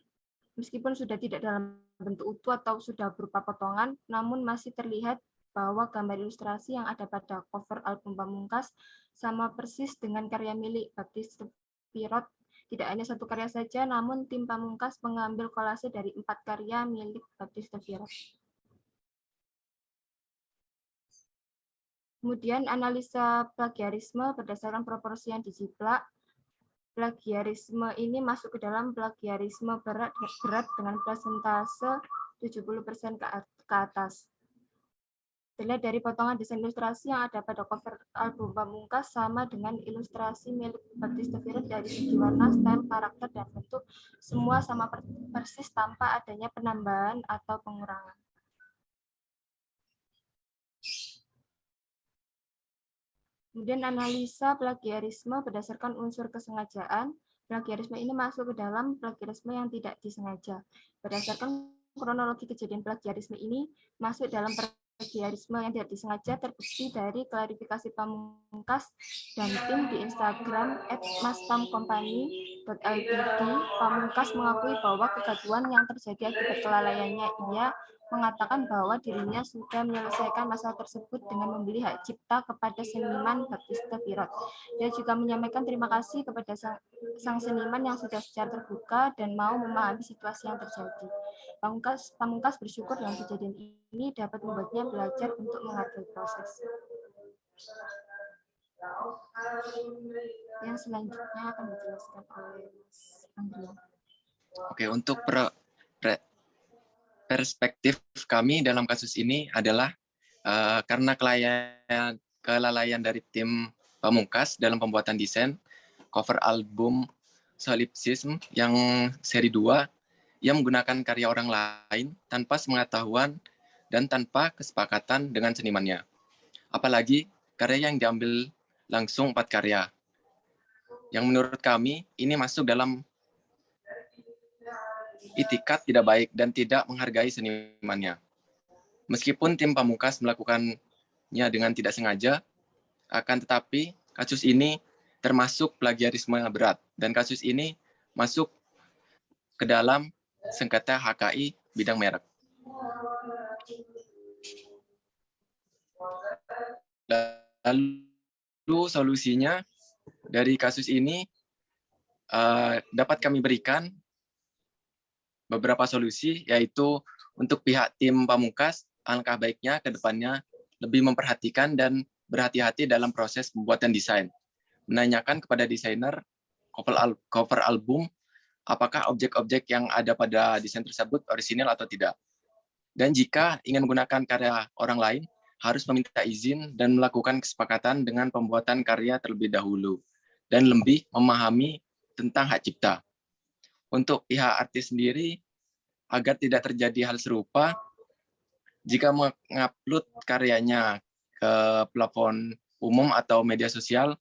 Meskipun sudah tidak dalam bentuk utuh atau sudah berupa potongan, namun masih terlihat bahwa gambar ilustrasi yang ada pada cover album Pamungkas sama persis dengan karya milik Baptiste Virot. Tidak hanya satu karya saja, namun tim Pamungkas mengambil kolase dari 4 karya milik Baptiste Virot. Kemudian analisa plagiarisme berdasarkan proporsi yang dijiplak. Plagiarisme ini masuk ke dalam plagiarisme berat dengan persentase 70% ke atas. Terlihat dari potongan desain ilustrasi yang ada pada cover album Pamungkas sama dengan ilustrasi milik Baptiste Virot dari segi warna, style, karakter, dan bentuk. Semua sama persis tanpa adanya penambahan atau pengurangan. Kemudian analisa plagiarisme berdasarkan unsur kesengajaan. Plagiarisme ini masuk ke dalam plagiarisme yang tidak disengaja. Berdasarkan kronologi kejadian plagiarisme ini masuk dalam plagiarisme yang tidak disengaja terbukti dari klarifikasi Pamungkas dan tim di Instagram @mastamcompany.ltd. Pamungkas mengakui bahwa kegaduhan yang terjadi akibat kelalaiannya. Ia mengatakan bahwa dirinya sudah menyelesaikan masalah tersebut dengan membeli hak cipta kepada seniman Baptiste Virot. Dia juga menyampaikan terima kasih kepada sang seniman yang sudah secara terbuka dan mau memahami situasi yang terjadi. Pamungkas bersyukur dengan kejadian ini dapat membuatnya belajar untuk menghargai proses. Yang selanjutnya akan dijelaskan oleh Mas Andrea. Oke, untuk perspektif kami dalam kasus ini adalah karena kelalaian dari tim Pamungkas dalam pembuatan desain cover album Solipsism yang seri 2 yang menggunakan karya orang lain tanpa sepengetahuan dan tanpa kesepakatan dengan senimannya. Apalagi karya yang diambil langsung 4 karya. Yang menurut kami ini masuk dalam itikat tidak baik dan tidak menghargai senimannya. Meskipun tim Pamungkas melakukannya dengan tidak sengaja, akan tetapi kasus ini termasuk plagiarisme berat dan kasus ini masuk ke dalam sengketa HKI bidang merek. Lalu solusinya dari kasus ini dapat kami berikan beberapa solusi, yaitu untuk pihak tim Pamungkas, alangkah baiknya ke depannya lebih memperhatikan dan berhati-hati dalam proses pembuatan desain. Menanyakan kepada desainer cover album, apakah objek-objek yang ada pada desain tersebut orisinal atau tidak. Dan jika ingin menggunakan karya orang lain, harus meminta izin dan melakukan kesepakatan dengan pembuatan karya terlebih dahulu, dan lebih memahami tentang hak cipta. Untuk pihak artis sendiri, agar tidak terjadi hal serupa, jika mengupload karyanya ke platform umum atau media sosial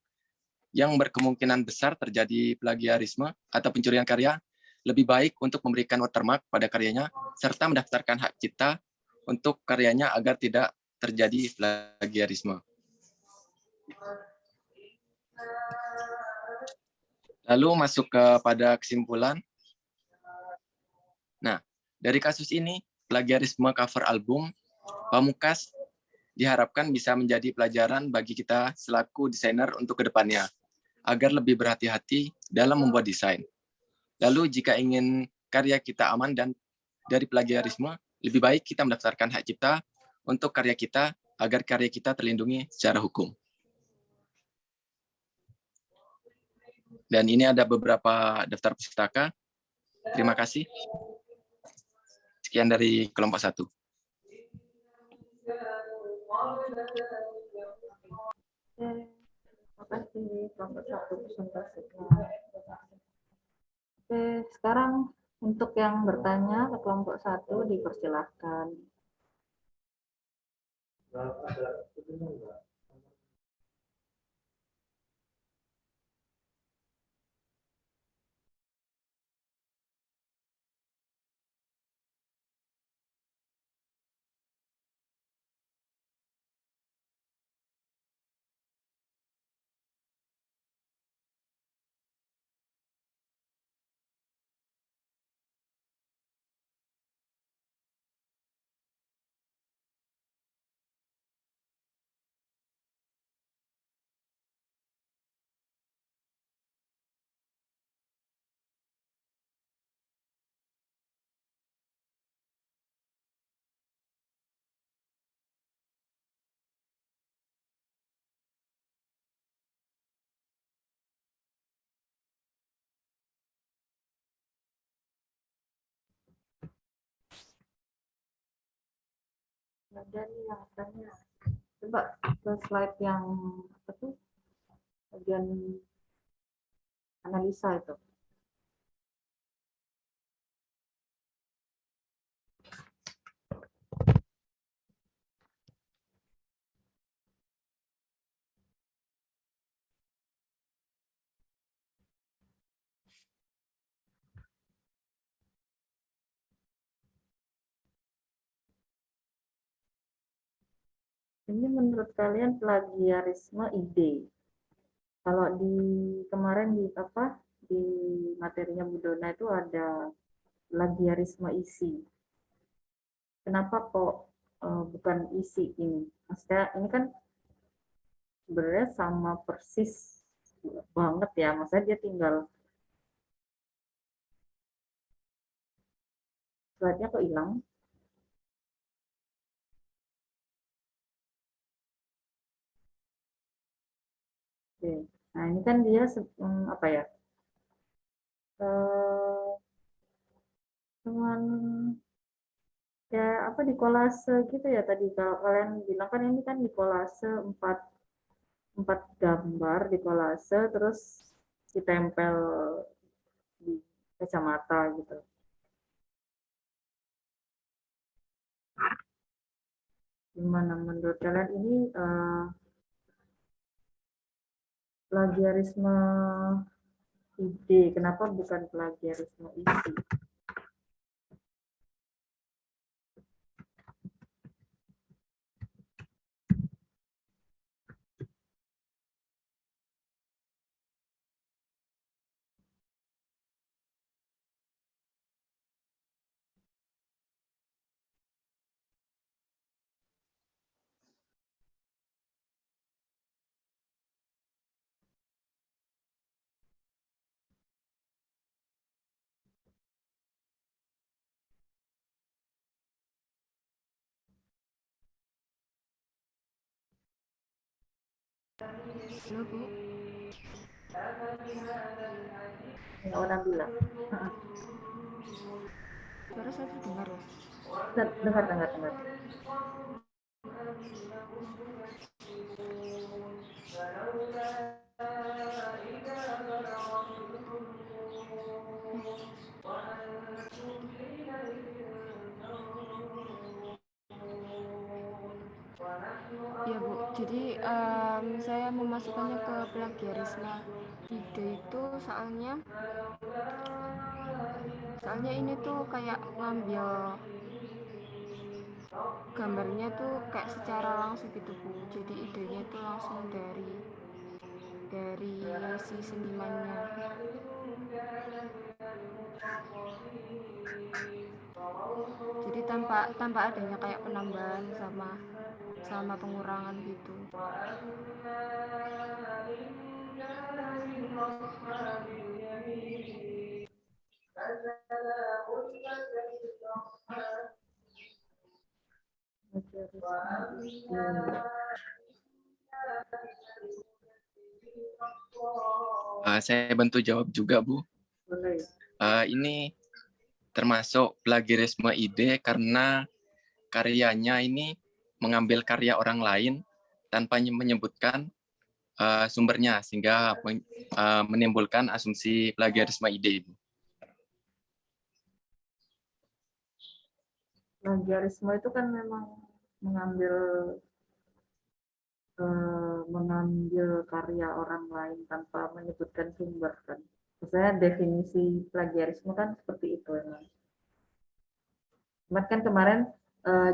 yang berkemungkinan besar terjadi plagiarisme atau pencurian karya, lebih baik untuk memberikan watermark pada karyanya, serta mendaftarkan hak cipta untuk karyanya agar tidak terjadi plagiarisme. Lalu masuk kepada kesimpulan. Nah, dari kasus ini, plagiarisme cover album Pamungkas diharapkan bisa menjadi pelajaran bagi kita selaku desainer untuk kedepannya, agar lebih berhati-hati dalam membuat desain. Lalu jika ingin karya kita aman dan dari plagiarisme, lebih baik kita mendaftarkan hak cipta untuk karya kita, agar karya kita terlindungi secara hukum. Dan ini ada beberapa daftar pustaka. Terima kasih. Sekian dari kelompok 1. Oke, terima kasih kelompok 1 presentasinya. Oke, sekarang untuk yang bertanya ke kelompok 1 dipersilahkan. Ada nih yang tanya. Coba ke slide yang apa tuh? Bagian analisa itu. Ini menurut kalian plagiarisme ide? Kalau di kemarin di apa di materinya Bu Dona itu ada plagiarisme isi. Kenapa kok bukan isi ini? Maksudnya ini kan sebenarnya sama persis banget ya. Maksudnya dia tinggal slide-nya kok hilang. Oke. Nah ini kan dia apa ya? Cuman ya apa di kolase gitu ya tadi kalau kalian bilang kan ini kan di kolase empat gambar di kolase terus ditempel di kacamata gitu. Gimana menurut kalian ini plagiarisme ide? Kenapa bukan plagiarisme isi? Halo, Bu. Yang orang bilang. Suara saya terdengar ya? Dengar, dengar, dengar. Ya, Bu. Jadi saya memasukkannya ke plagiarisme ide itu soalnya ini tuh kayak ngambil gambarnya tuh kayak secara langsung gitu, Bu. Jadi idenya tuh langsung dari si senimannya. Jadi tanpa adanya kayak penambahan sama pengurangan gitu. Saya bantu jawab juga, Bu. Boleh. Ini termasuk plagiarisme ide karena karyanya ini mengambil karya orang lain tanpa menyebutkan sumbernya, sehingga menimbulkan asumsi plagiarisme ide. Plagiarisme itu kan memang mengambil karya orang lain tanpa menyebutkan sumber kan. Maksudnya definisi plagiarisme kan seperti itu emang. Cuman kan kemarin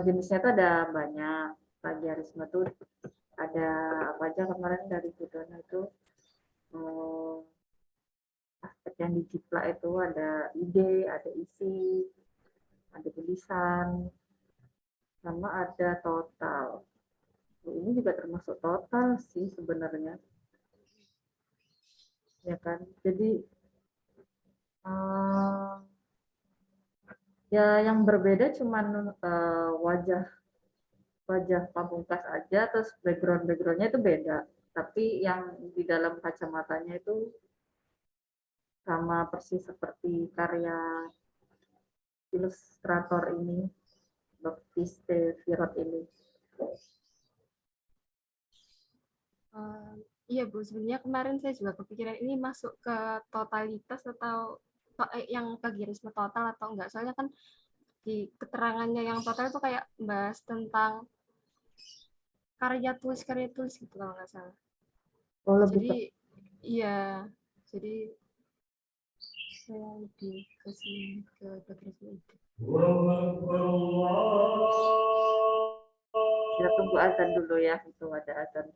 jenisnya itu ada banyak. Plagiarisme tuh ada apa aja kemarin dari Budona itu aspek yang dijiplak itu ada ide, ada isi, ada tulisan, sama ada total. Ini juga termasuk total sih sebenarnya. Ya kan? Jadi ya yang berbeda cuman wajah Pamungkas aja, terus backgroundnya itu beda. Tapi yang di dalam kacamatanya itu sama persis seperti karya ilustrator ini, Baptiste Virot ini. Iya, Bu, sebenarnya kemarin saya juga kepikiran ini masuk ke totalitas atau yang plagiarisme total atau enggak. Soalnya kan di keterangannya yang total itu kayak bahas tentang karya tulis gitu kalau nggak salah. Oh, lebih Jadi iya, jadi saya lebih ke plagiarisme itu. kita tunggu azan dulu ya, itu ada azan.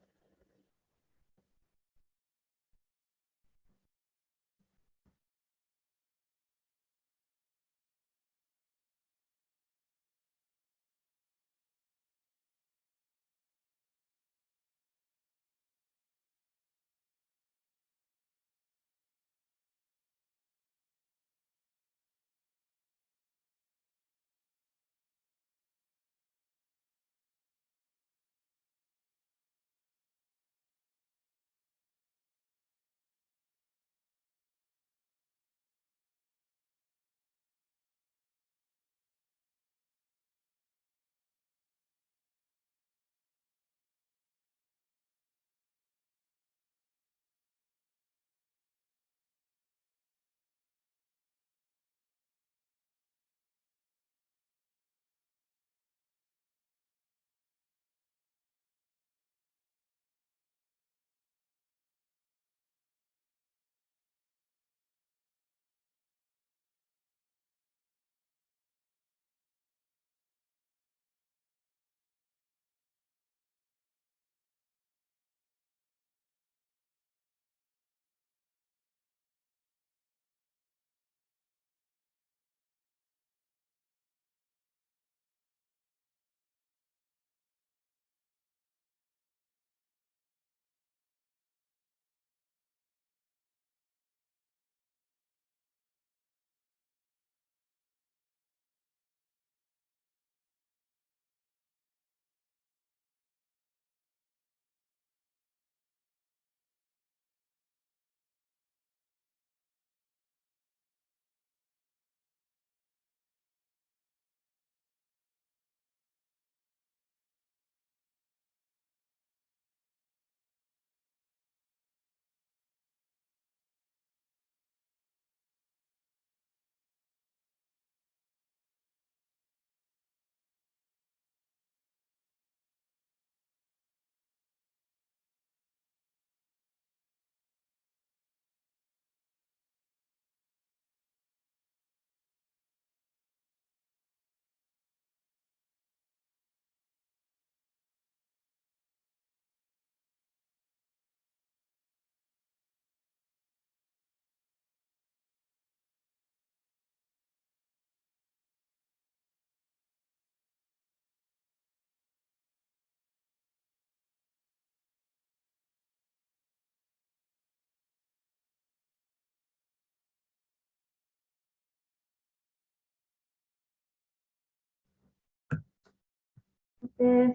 Oke,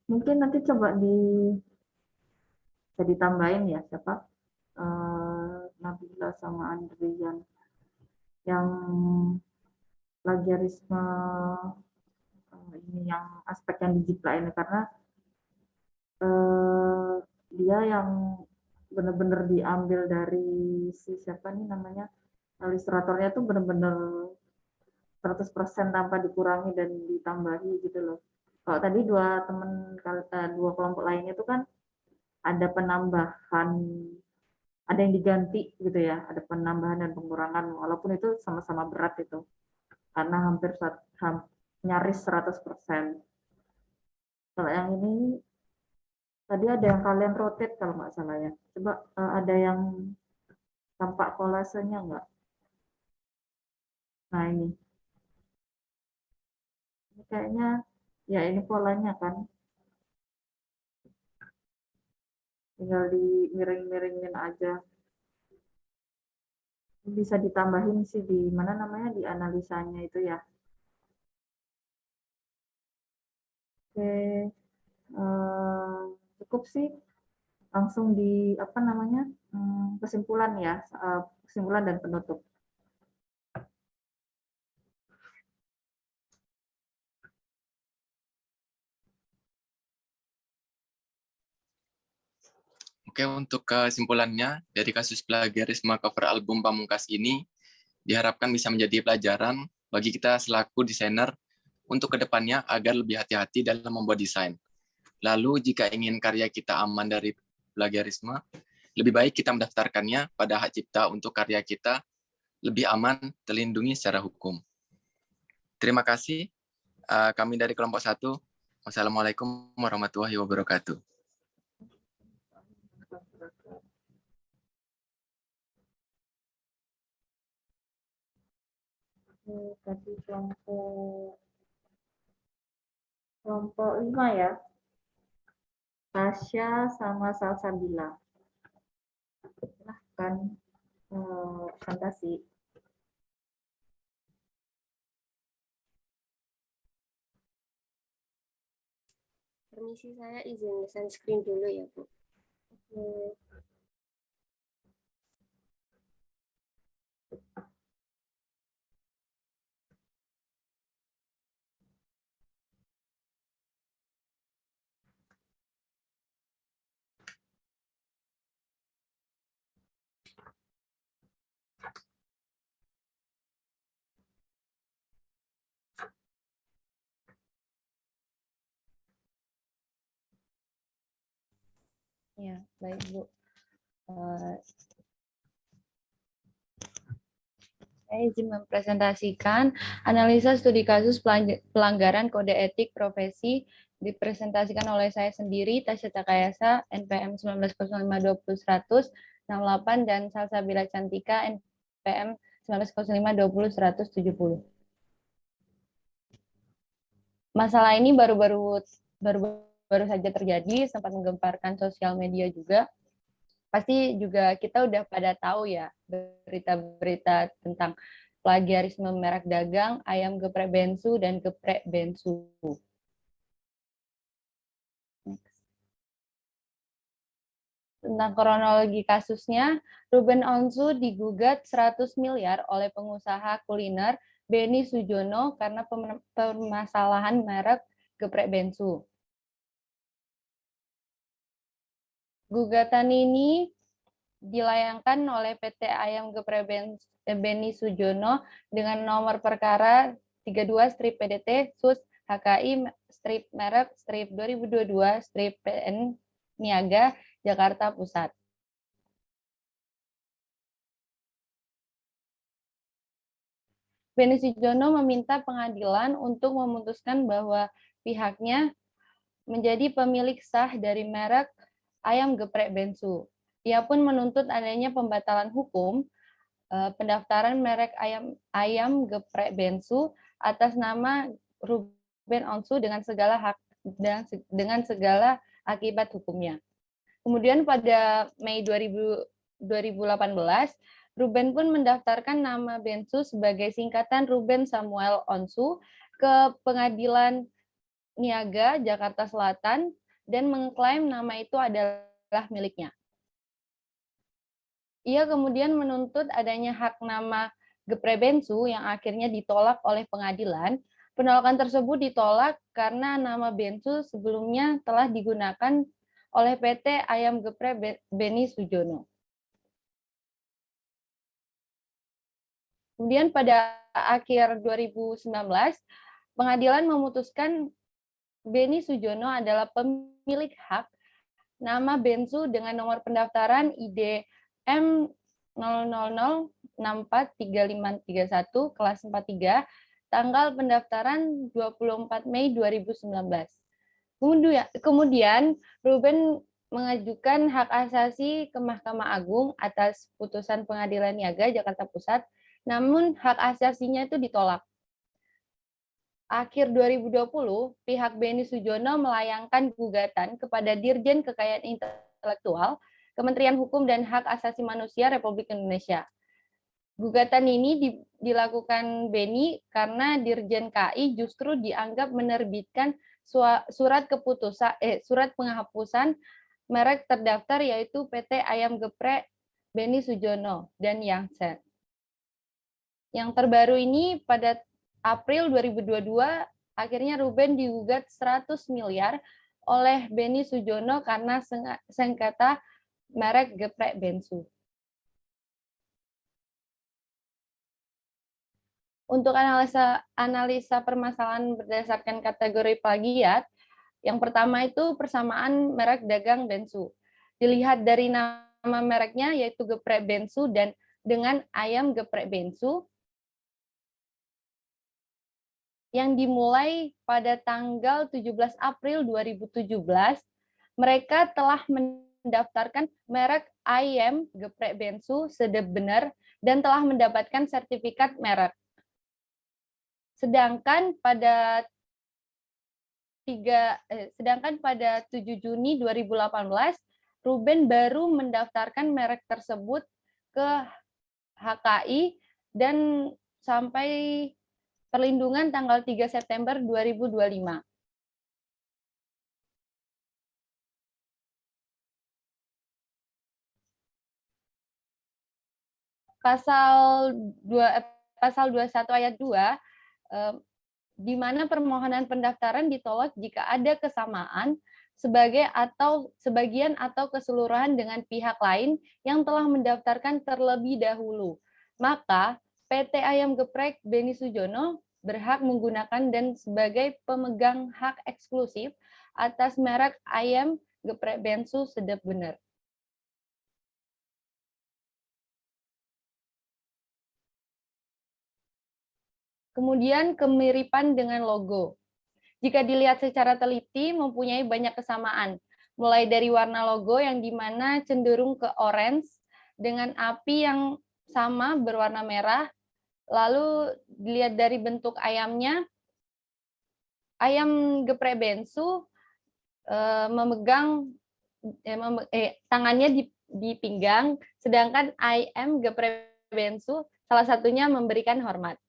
mungkin nanti coba bisa ditambahin ya siapa Nabila sama Andrian yang plagiarisme ini yang aspek yang dijiplak ini karena eh, dia yang benar-benar diambil dari si siapa nih namanya ilustratornya tuh benar-benar 100% tanpa dikurangi dan ditambahi gitu loh. Kalau tadi dua kelompok lainnya itu kan ada penambahan, ada yang diganti gitu ya, ada penambahan dan pengurangan walaupun itu sama-sama berat itu karena nyaris 100%. Kalau yang ini tadi ada yang kalian rotate kalau nggak salah ya. Coba ada yang tampak kolasenya nggak? Nah ini kayaknya ya ini polanya kan. Tinggal di miring-miringin aja. Bisa ditambahin sih di mana namanya di analisanya itu ya. Oke, cukup sih. Langsung di apa namanya kesimpulan ya, kesimpulan dan penutup. Oke, untuk kesimpulannya, dari kasus plagiarisme cover album Pamungkas ini, diharapkan bisa menjadi pelajaran bagi kita selaku desainer untuk kedepannya agar lebih hati-hati dalam membuat desain. Lalu, jika ingin karya kita aman dari plagiarisme, lebih baik kita mendaftarkannya pada hak cipta untuk karya kita lebih aman, terlindungi secara hukum. Terima kasih. Kami dari kelompok 1. Wassalamualaikum warahmatullahi wabarakatuh. Tadi kelompok 5 ya. Tasya sama Salsabila. Silahkan presentasi. Permisi, saya izin share screen dulu ya, Bu. Ya, baik Bu. Saya izin mempresentasikan analisa studi kasus pelanggaran kode etik profesi dipresentasikan oleh saya sendiri, Tasya Takayasa, NPM 190520-100-68, dan Salsabila Cantika, NPM 190520-170. Masalah ini baru saja terjadi, sempat menggemparkan sosial media juga. Pasti juga kita udah pada tahu ya berita-berita tentang plagiarisme merek dagang, ayam geprek bensu, dan geprek bensu. Tentang kronologi kasusnya, Ruben Onsu digugat 100 miliar oleh pengusaha kuliner Beni Sujono karena permasalahan merek geprek bensu. Gugatan ini dilayangkan oleh PT Ayam Geprek Beni Sujono dengan nomor perkara 32-PDT SUS HKI merek 2022-PN Niaga Jakarta Pusat. Beni Sujono meminta pengadilan untuk memutuskan bahwa pihaknya menjadi pemilik sah dari merek ayam geprek bensu. Ia pun menuntut adanya pembatalan hukum pendaftaran merek ayam geprek bensu atas nama Ruben Onsu dengan segala akibat hukumnya. Kemudian pada Mei 2018, Ruben pun mendaftarkan nama Bensu sebagai singkatan Ruben Samuel Onsu ke Pengadilan Niaga, Jakarta Selatan, dan mengklaim nama itu adalah miliknya. Ia kemudian menuntut adanya hak nama Gepre Bensu yang akhirnya ditolak oleh pengadilan. Penolakan tersebut ditolak karena nama Bensu sebelumnya telah digunakan oleh PT Ayam Gepre Beni Sujono. Kemudian pada akhir 2019, pengadilan memutuskan Beni Sujono adalah pemilik hak nama Bensu dengan nomor pendaftaran ID M000643531 kelas 43, tanggal pendaftaran 24 Mei 2019. Kemudian Ruben mengajukan hak asasi ke Mahkamah Agung atas putusan Pengadilan Niaga Jakarta Pusat, namun hak asasinya itu ditolak. Akhir 2020, pihak Beni Sujono melayangkan gugatan kepada Dirjen Kekayaan Intelektual, Kementerian Hukum dan Hak Asasi Manusia Republik Indonesia. Gugatan ini dilakukan Beni karena Dirjen KI justru dianggap menerbitkan surat penghapusan merek terdaftar yaitu PT Ayam Geprek Beni Sujono dan Yangsen. Yang terbaru ini pada April 2022 akhirnya Ruben digugat 100 miliar oleh Beni Sujono karena sengketa merek Geprek Bensu. Untuk analisa permasalahan berdasarkan kategori plagiat, yang pertama itu persamaan merek dagang Bensu. Dilihat dari nama mereknya yaitu Geprek Bensu dan dengan Ayam Geprek Bensu yang dimulai pada tanggal 17 April 2017, mereka telah mendaftarkan merek Ayam Geprek Bensu sedep benar dan telah mendapatkan sertifikat merek. Sedangkan pada 7 Juni 2018, Ruben baru mendaftarkan merek tersebut ke HKI dan sampai perlindungan tanggal 3 September 2025. Pasal 21 ayat 2 di mana permohonan pendaftaran ditolak jika ada kesamaan sebagian atau keseluruhan dengan pihak lain yang telah mendaftarkan terlebih dahulu. Maka PT Ayam Geprek Beni Sujono berhak menggunakan dan sebagai pemegang hak eksklusif atas merek Ayam Geprek Bensu sedep benar. Kemudian kemiripan dengan logo. Jika dilihat secara teliti mempunyai banyak kesamaan, mulai dari warna logo yang dimana cenderung ke orange dengan api yang sama berwarna merah, lalu dilihat dari bentuk ayamnya, Ayam Geprek Bensu memegang tangannya di pinggang, sedangkan Ayam Geprek Bensu salah satunya memberikan hormat.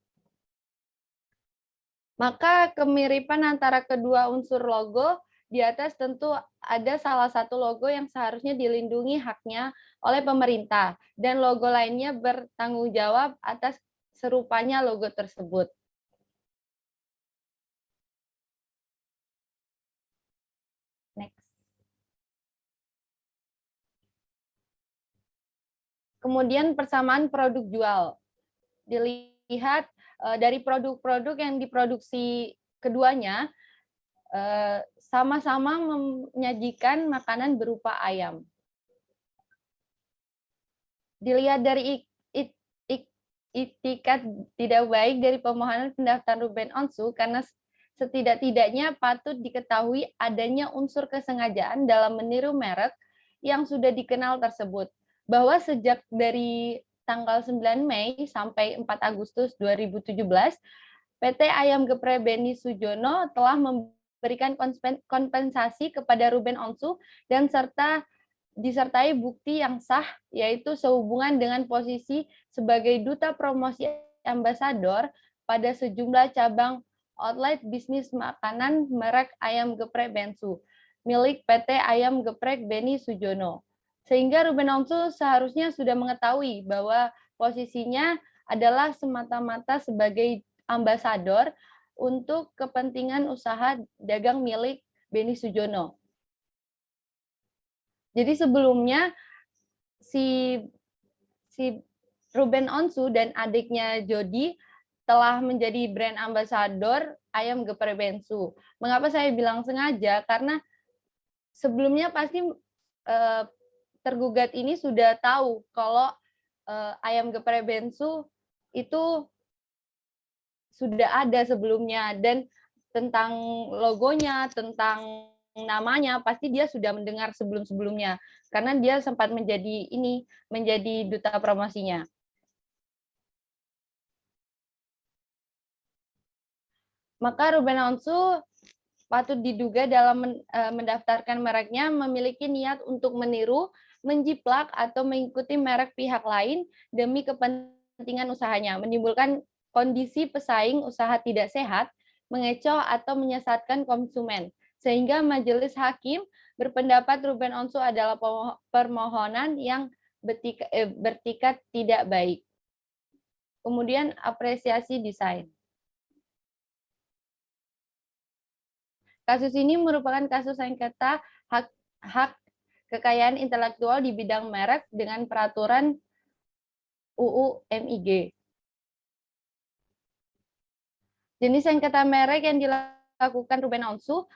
Maka kemiripan antara kedua unsur logo di atas tentu ada salah satu logo yang seharusnya dilindungi haknya oleh pemerintah dan logo lainnya bertanggung jawab atas serupanya logo tersebut. Next. Kemudian persamaan produk jual. Dilihat dari produk-produk yang diproduksi keduanya sama-sama menyajikan makanan berupa ayam. Dilihat dari itikat tidak baik dari permohonan pendaftaran Ruben Onsu karena setidak-tidaknya patut diketahui adanya unsur kesengajaan dalam meniru merek yang sudah dikenal tersebut. Bahwa sejak dari tanggal 9 Mei sampai 4 Agustus 2017, PT Ayam Geprek Beni Sujono telah memberikan kompensasi kepada Ruben Onsu dan disertai bukti yang sah, yaitu sehubungan dengan posisi sebagai duta promosi ambasador pada sejumlah cabang outlet bisnis makanan merek ayam geprek Bensu, milik PT Ayam Geprek Beni Sujono. Sehingga Ruben Onsu seharusnya sudah mengetahui bahwa posisinya adalah semata-mata sebagai ambasador untuk kepentingan usaha dagang milik Beni Sujono. Jadi sebelumnya si Ruben Onsu dan adiknya Jody telah menjadi brand ambassador ayam geprek Bensu. Mengapa saya bilang sengaja? Karena sebelumnya pasti tergugat ini sudah tahu kalau ayam geprek Bensu itu sudah ada sebelumnya, dan tentang logonya, tentang namanya pasti dia sudah mendengar sebelum-sebelumnya karena dia sempat menjadi duta promosinya. Maka Ruben Onsu patut diduga dalam mendaftarkan mereknya memiliki niat untuk meniru, menjiplak, atau mengikuti merek pihak lain demi kepentingan usahanya, menimbulkan kondisi pesaing usaha tidak sehat, mengecoh atau menyesatkan konsumen. Sehingga majelis hakim berpendapat Ruben Onsu adalah permohonan yang bertikat tidak baik. Kemudian apresiasi desain. Kasus ini merupakan kasus sengketa hak kekayaan intelektual di bidang merek dengan peraturan UU MIG. Jenis sengketa merek yang dilakukan Ruben Onsu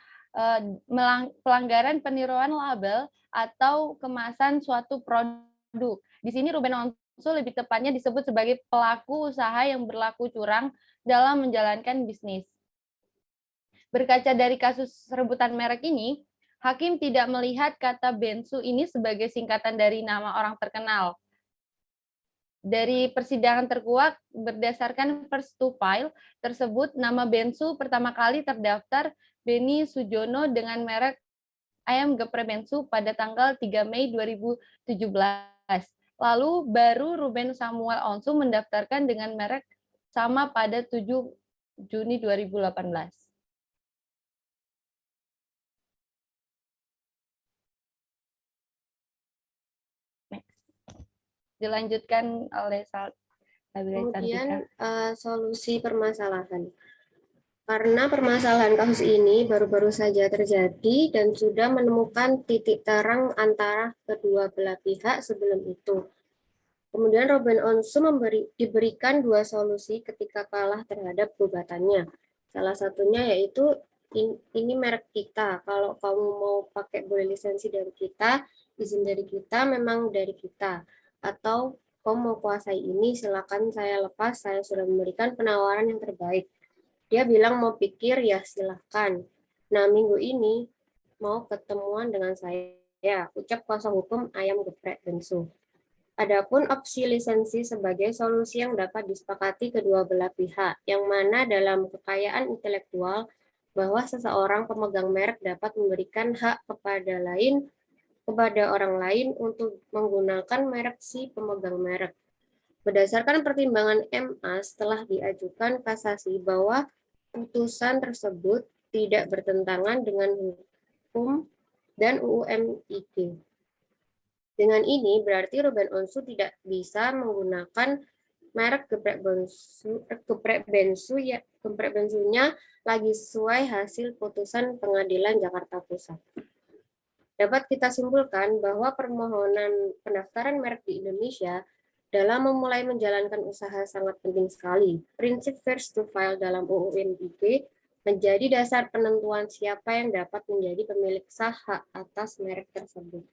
pelanggaran peniruan label atau kemasan suatu produk. Di sini Ruben Onsu lebih tepatnya disebut sebagai pelaku usaha yang berlaku curang dalam menjalankan bisnis. Berkaca dari kasus rebutan merek ini, hakim tidak melihat kata Bensu ini sebagai singkatan dari nama orang terkenal. Dari persidangan terkuak, berdasarkan first to file tersebut, nama Bensu pertama kali terdaftar Beni Sujono dengan merek ayam geprek Bensu pada tanggal 3 Mei 2017. Lalu baru Ruben Samuel Onsu mendaftarkan dengan merek sama pada 7 Juni 2018. Dilanjutkan oleh kemudian solusi permasalahan. Karena permasalahan kasus ini baru-baru saja terjadi dan sudah menemukan titik terang antara kedua belah pihak sebelum itu. Kemudian Ruben Onsu diberikan dua solusi ketika kalah terhadap gugatannya. Salah satunya yaitu ini merek kita. Kalau kamu mau pakai boleh lisensi dari kita, izin dari kita, memang dari kita. Atau kamu mau kuasai ini, silakan saya lepas, saya sudah memberikan penawaran yang terbaik. Dia bilang mau pikir, ya silahkan. Nah, minggu ini mau ketemuan dengan saya, ucap kuasa hukum ayam geprek Bensu. Adapun opsi lisensi sebagai solusi yang dapat disepakati kedua belah pihak, yang mana dalam kekayaan intelektual bahwa seseorang pemegang merek dapat memberikan hak kepada orang lain untuk menggunakan merek si pemegang merek. Berdasarkan pertimbangan MA setelah diajukan kasasi bahwa putusan tersebut tidak bertentangan dengan hukum dan UU MIG. Dengan ini berarti Ruben Onsu tidak bisa menggunakan merek geprek bensunya lagi sesuai hasil putusan Pengadilan Jakarta Pusat. Dapat kita simpulkan bahwa permohonan pendaftaran merek di Indonesia dalam memulai menjalankan usaha sangat penting sekali. Prinsip first to file dalam UU MIG menjadi dasar penentuan siapa yang dapat menjadi pemilik sah hak atas merek tersebut.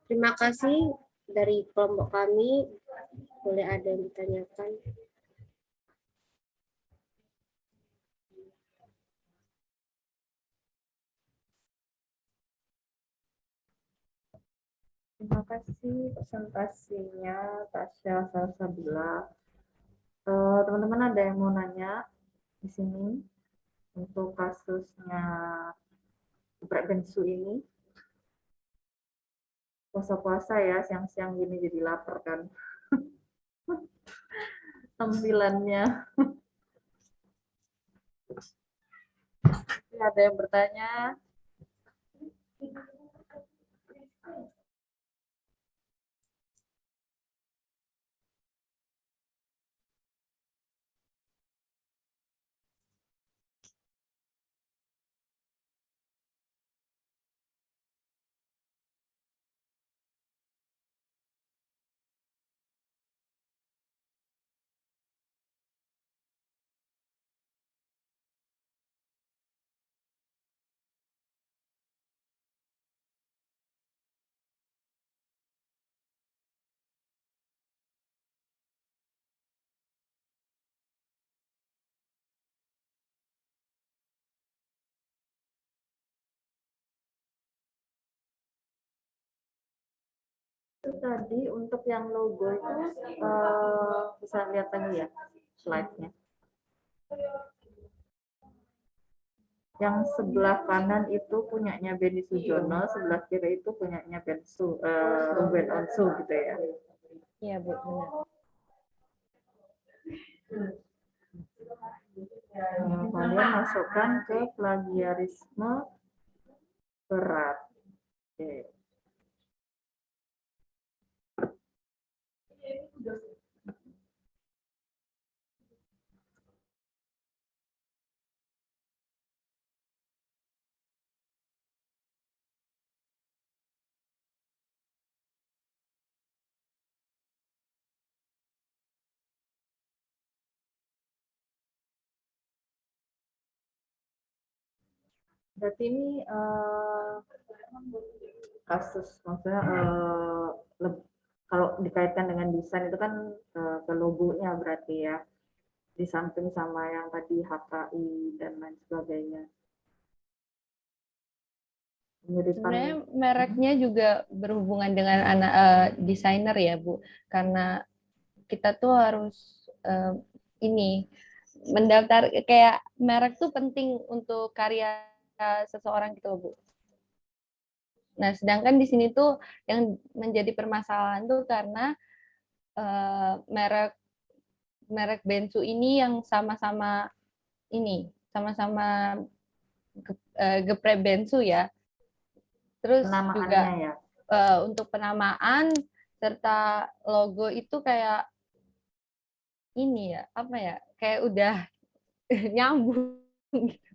Terima kasih dari kelompok kami. Boleh ada yang ditanyakan? Terima kasih presentasinya Tasya Salsabila. Teman-teman ada yang mau nanya di sini untuk kasusnya geprek Bensu ini? Puasa-puasa ya, siang-siang gini jadi lapar kan. tampilannya. Ada yang bertanya? Itu tadi untuk yang logo itu bisa lihat lagi ya slide-nya. Yang sebelah kanan itu punyanya Benny Sujono, sebelah kiri itu punyanya Ruben Onsu gitu ya. Iya, Bu, benar. Kalian masukkan ke plagiarisme berat. Oke. Berarti ini kasus, maksudnya kalau dikaitkan dengan desain itu kan ke logonya berarti ya, di samping sama yang tadi HKI dan lain sebagainya. Sebenarnya mereknya juga berhubungan dengan anak desainer ya, Bu, karena kita tuh harus ini mendaftar, kayak merek tuh penting untuk karya seseorang gitu, Bu. Nah, sedangkan di sini tuh yang menjadi permasalahan tuh karena merek Bensu ini yang sama-sama geprek Bensu ya. Terus juga ya. Untuk penamaan serta logo itu kayak ini ya, apa ya, kayak udah nyambung gitu.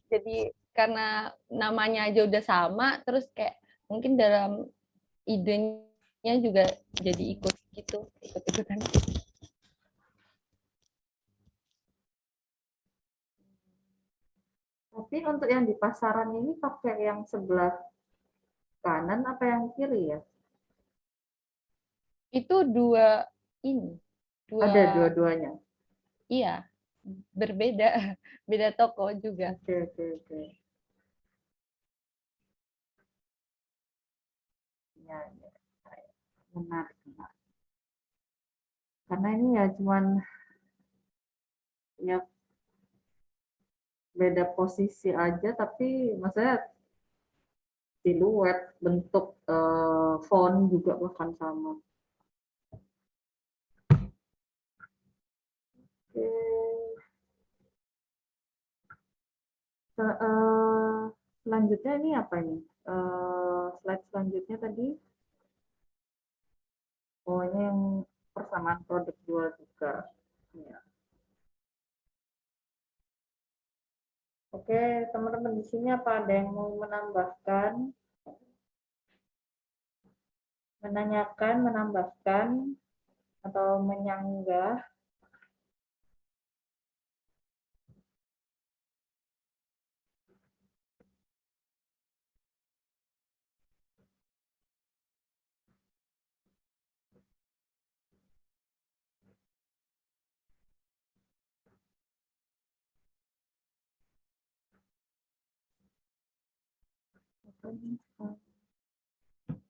Jadi karena namanya aja udah sama, terus kayak mungkin dalam idenya juga jadi ikut-ikutan. Tapi untuk yang di pasaran ini pakai yang sebelah kanan apa yang kiri ya? Itu dua. Ada dua-duanya. Iya, berbeda, beda toko juga. Oke. Ya. Menarik. Karena ini ya cuman ya beda posisi aja, tapi maksudnya siluet, bentuk font juga bahkan sama. Oke. Selanjutnya ini apa ini? Slide selanjutnya tadi. Oh, ini yang persamaan produk jual juga. Ya. Oke, teman-teman di sini apa ada yang mau menambahkan? Menanyakan, menambahkan, atau menyanggah?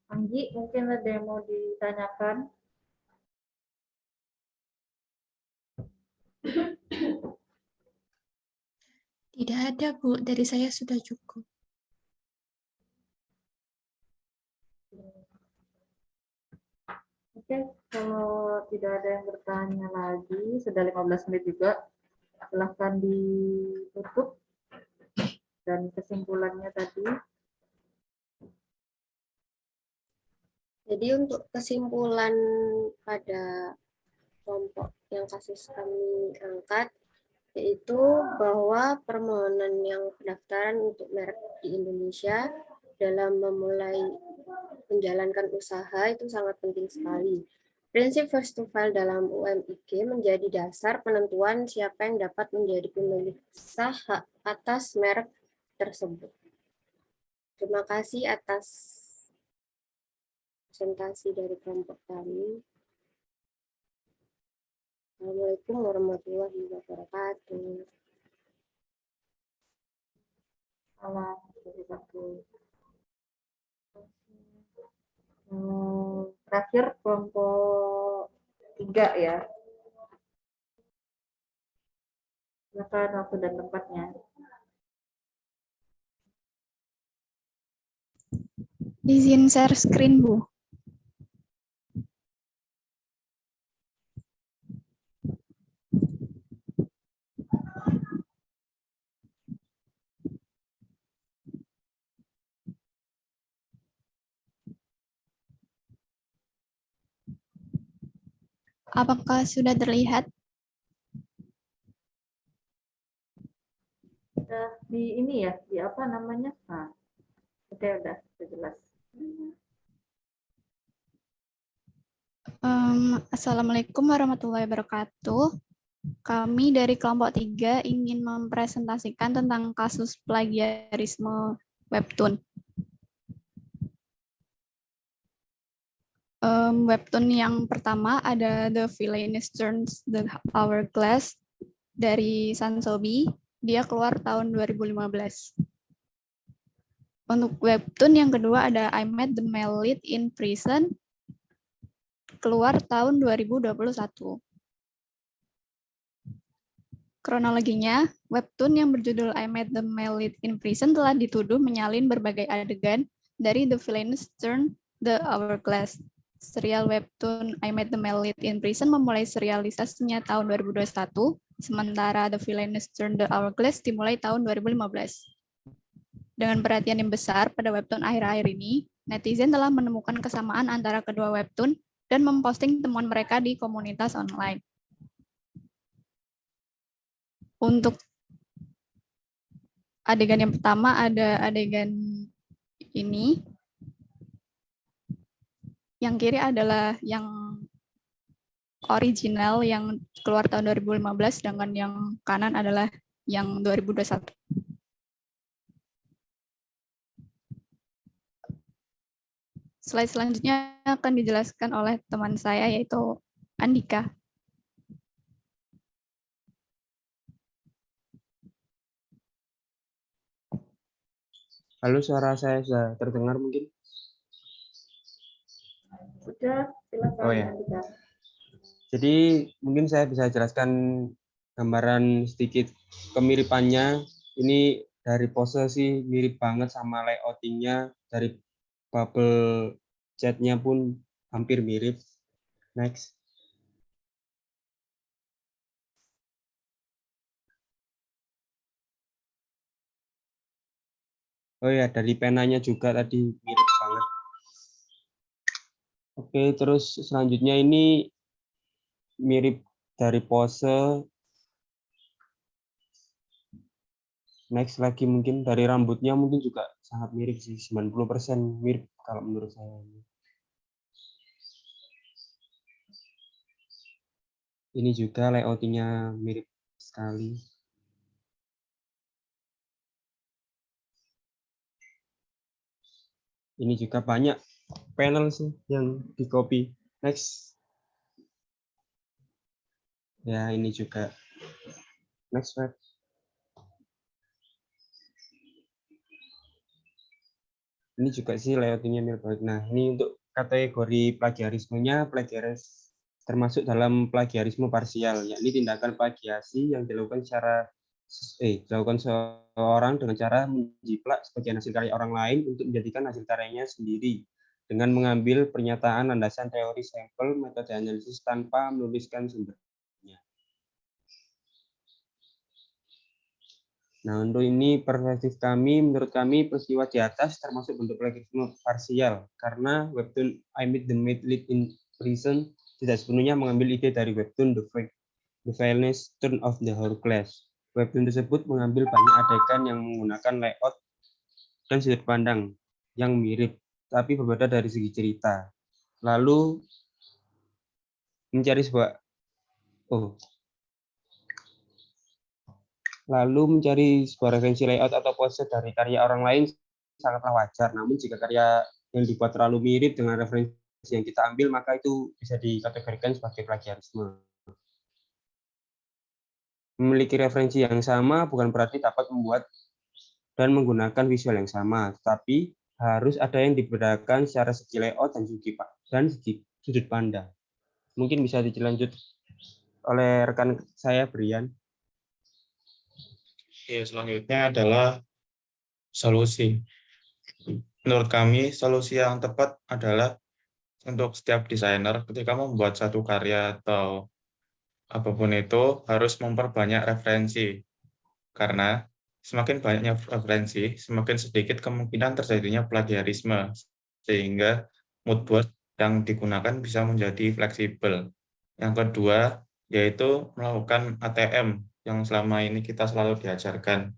Anggi, mungkin ada yang mau ditanyakan? Tidak ada, Bu. Dari saya sudah cukup. Oke, Kalau tidak ada yang bertanya lagi, sudah 15 menit juga, silahkan ditutup dan kesimpulannya tadi. Jadi untuk kesimpulan pada kelompok yang kasus kami angkat, yaitu bahwa permohonan yang pendaftaran untuk merek di Indonesia dalam memulai menjalankan usaha itu sangat penting sekali. Prinsip first to file dalam UMIG menjadi dasar penentuan siapa yang dapat menjadi pemilik sah hak atas merek tersebut. Terima kasih atas presentasi dari kelompok kami. Assalamualaikum warahmatullahi wabarakatuh. Salam satu. Terakhir kelompok 3 ya. Silakan waktu dan tempatnya. Izin share screen, Bu. Apakah sudah terlihat? Udah di ini ya, di apa namanya? Nah, udah jelas. Assalamualaikum warahmatullahi wabarakatuh. Kami dari kelompok 3 ingin mempresentasikan tentang kasus plagiarisme webtoon. Webtoon yang pertama ada The Villainous Turns the Hourglass dari Sansobi. Dia keluar tahun 2015. Untuk webtoon yang kedua ada I Met the Male Lead in Prison, keluar tahun 2021. Kronologinya, webtoon yang berjudul I Met the Male Lead in Prison telah dituduh menyalin berbagai adegan dari The Villainous Turn the Hourglass. Serial webtoon I Met the Male Lead in Prison memulai serialisasinya tahun 2021, sementara The Villainous Turn the Hourglass dimulai tahun 2015. Dengan perhatian yang besar pada webtoon akhir-akhir ini, netizen telah menemukan kesamaan antara kedua webtoon dan memposting temuan mereka di komunitas online. Untuk adegan yang pertama ada adegan ini. Yang kiri adalah yang original yang keluar tahun 2015, sedangkan yang kanan adalah yang 2021. Slide selanjutnya akan dijelaskan oleh teman saya, yaitu Andika. Halo, suara saya sudah terdengar mungkin? Sudah, silakan. Oh ya. Jadi mungkin saya bisa jelaskan gambaran sedikit kemiripannya. Ini dari pose sih mirip banget sama layoutingnya, dari bubble chatnya pun hampir mirip. Next. Oh ya, dari penanya juga tadi mirip banget. Oke, terus selanjutnya ini mirip dari pose. Next lagi mungkin dari rambutnya mungkin juga sangat mirip sih, 90% mirip kalau menurut saya. Ini juga layoutingnya mirip sekali. Ini juga banyak panel sih yang di copy. Next. Ya, ini juga. Next web. Ini juga sih layoutingnya mirip banget. Nah, ini untuk kategori plagiarismenya, plagiaris termasuk dalam plagiarisme parsial, yakni tindakan plagiasi yang dilakukan seorang dengan cara menjiplak sebagian hasil karya orang lain untuk menjadikan hasil karyanya sendiri. dengan mengambil pernyataan landasan teori sampel metode analisis tanpa menuliskan sumbernya. Nah, untuk ini perspektif kami, menurut kami peristiwa di atas termasuk bentuk plagiarisme parsial karena webtoon I Met the Maid Live in Prison tidak sepenuhnya mengambil ide dari webtoon The Violence Turn of the Hourglass. Webtoon tersebut mengambil banyak adegan yang menggunakan layout dan sudut pandang yang mirip, tapi berbeda dari segi cerita. Lalu mencari sebuah referensi layout atau pose dari karya orang lain sangatlah wajar. Namun jika karya yang dibuat terlalu mirip dengan referensi yang kita ambil, maka itu bisa dikategorikan sebagai plagiarisme. Memiliki referensi yang sama bukan berarti dapat membuat dan menggunakan visual yang sama, tetapi harus ada yang dibedakan secara segi layout dan segi sudut pandang. Mungkin bisa dilanjut oleh rekan saya, Brian. Ya, selanjutnya adalah solusi. Menurut kami, solusi yang tepat adalah untuk setiap desainer ketika membuat satu karya atau apapun itu harus memperbanyak referensi. Karena semakin banyaknya referensi, semakin sedikit kemungkinan terjadinya plagiarisme, sehingga mood board yang digunakan bisa menjadi fleksibel. Yang kedua, yaitu melakukan ATM, yang selama ini kita selalu diajarkan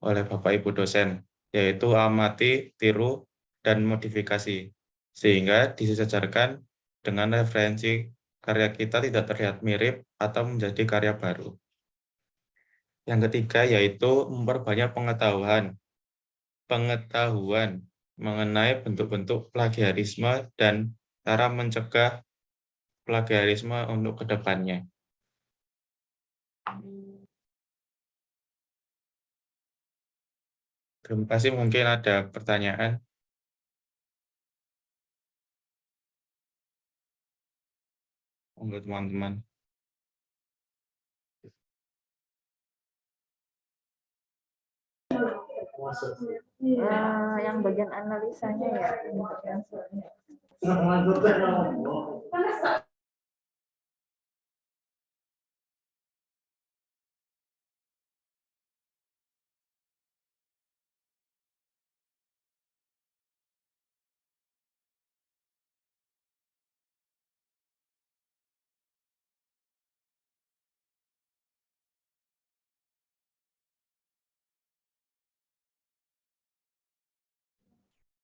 oleh Bapak Ibu dosen, yaitu amati, tiru, dan modifikasi, sehingga disejajarkan dengan referensi karya kita tidak terlihat mirip atau menjadi karya baru. Yang ketiga yaitu memperbanyak pengetahuan mengenai bentuk-bentuk plagiarisme dan cara mencegah plagiarisme untuk kedepannya. Terima kasih, mungkin ada pertanyaan. Untuk teman-teman. Yang bagian analisanya ya.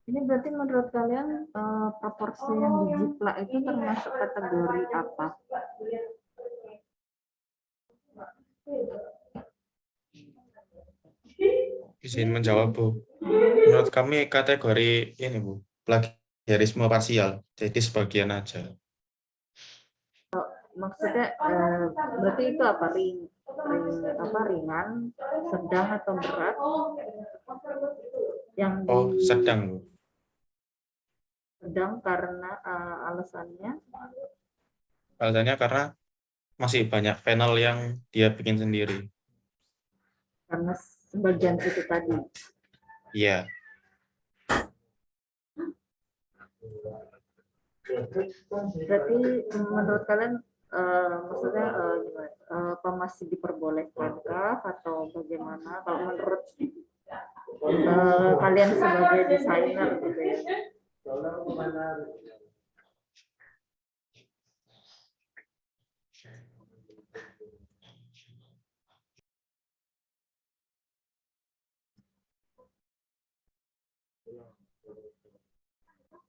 Ini berarti menurut kalian proporsi yang dijiplak itu termasuk kategori apa? Izin menjawab, Bu. Menurut kami kategori ini, Bu, plagiarisme parsial, jadi sebagian aja. Maksudnya berarti itu apa? Ringan, sedang atau berat? Yang sedang, Bu. Sedang karena alasannya? Alasannya karena masih banyak panel yang dia bikin sendiri. Karena sebagian itu tadi. Iya. Berarti menurut kalian maksudnya apa masih diperbolehkankah atau bagaimana? Kalau menurut kalian sebagai desainer gitu ya?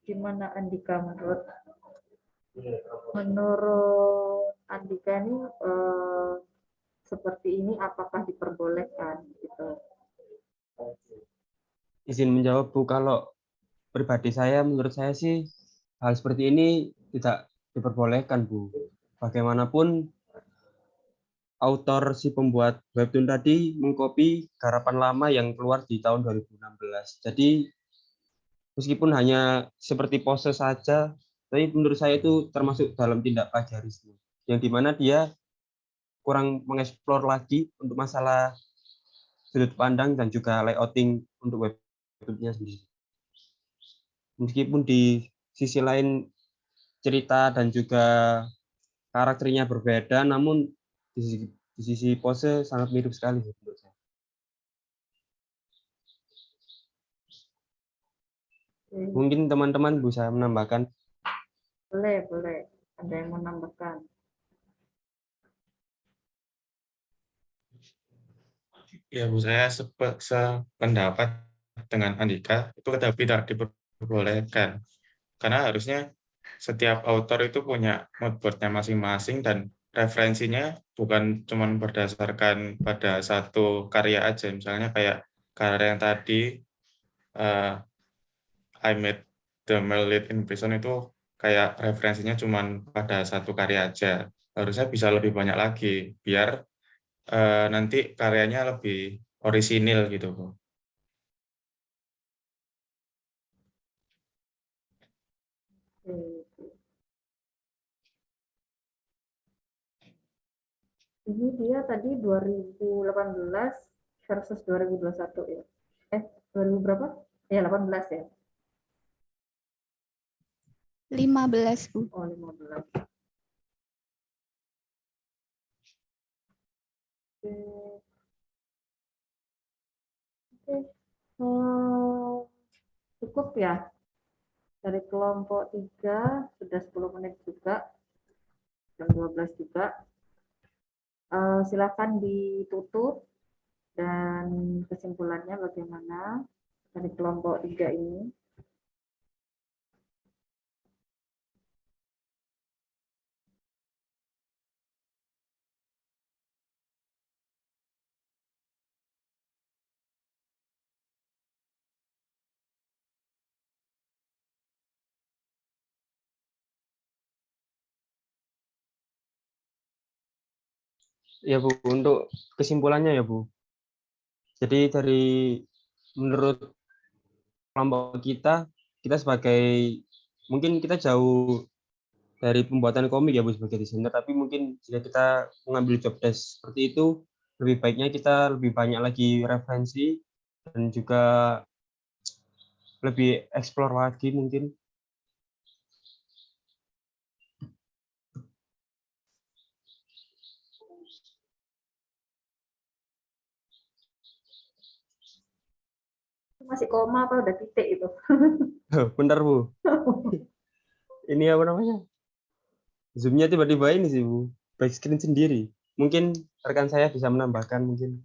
Gimana Andika menurut Andika ini seperti ini apakah diperbolehkan gitu? Izin menjawab, Bu. Kalau pribadi saya, menurut saya sih hal seperti ini tidak diperbolehkan, Bu. Bagaimanapun autor si pembuat webtoon tadi mengcopy garapan lama yang keluar di tahun 2016. Jadi meskipun hanya seperti pose saja, tapi menurut saya itu termasuk dalam tindak plagiarisme, yang dimana dia kurang mengeksplor lagi untuk masalah sudut pandang dan juga layouting untuk webtoonnya sendiri. Meskipun di sisi lain cerita dan juga karakternya berbeda, namun di sisi pose sangat mirip sekali menurut saya. Mungkin teman-teman bisa menambahkan. Boleh. Ada yang mau menambahkan? Ya, Bu, saya sependapat dengan Andika, itu tidak diperbolehkan. Karena harusnya setiap author itu punya mood board-nya masing-masing dan referensinya bukan cuma berdasarkan pada satu karya aja. Misalnya kayak karya yang tadi, I Met the Male Lead in Prison itu kayak referensinya cuma pada satu karya aja. Harusnya bisa lebih banyak lagi, biar nanti karyanya lebih orisinil gitu, Bu. Ini dia tadi 2018 versus 2021 ya. 2000 berapa? Ya 18 ya. 15, Bu. Oh, 15. Oke. Cukup ya. Dari kelompok 3 sudah 10 menit juga. Jam 12 juga. Silakan ditutup dan kesimpulannya bagaimana dari kelompok 3 ini. Ya Bu, untuk kesimpulannya ya Bu. Jadi menurut kelompok kita sebagai, mungkin kita jauh dari pembuatan komik ya Bu sebagai desainer, tapi mungkin jika kita mengambil job desk seperti itu, lebih baiknya kita lebih banyak lagi referensi dan juga lebih explore lagi mungkin. Masih koma apa udah titik itu? Bentar Bu. Ini apa namanya? Zoom-nya tiba-tiba ini sih Bu, back screen sendiri. Mungkin rekan saya bisa menambahkan mungkin.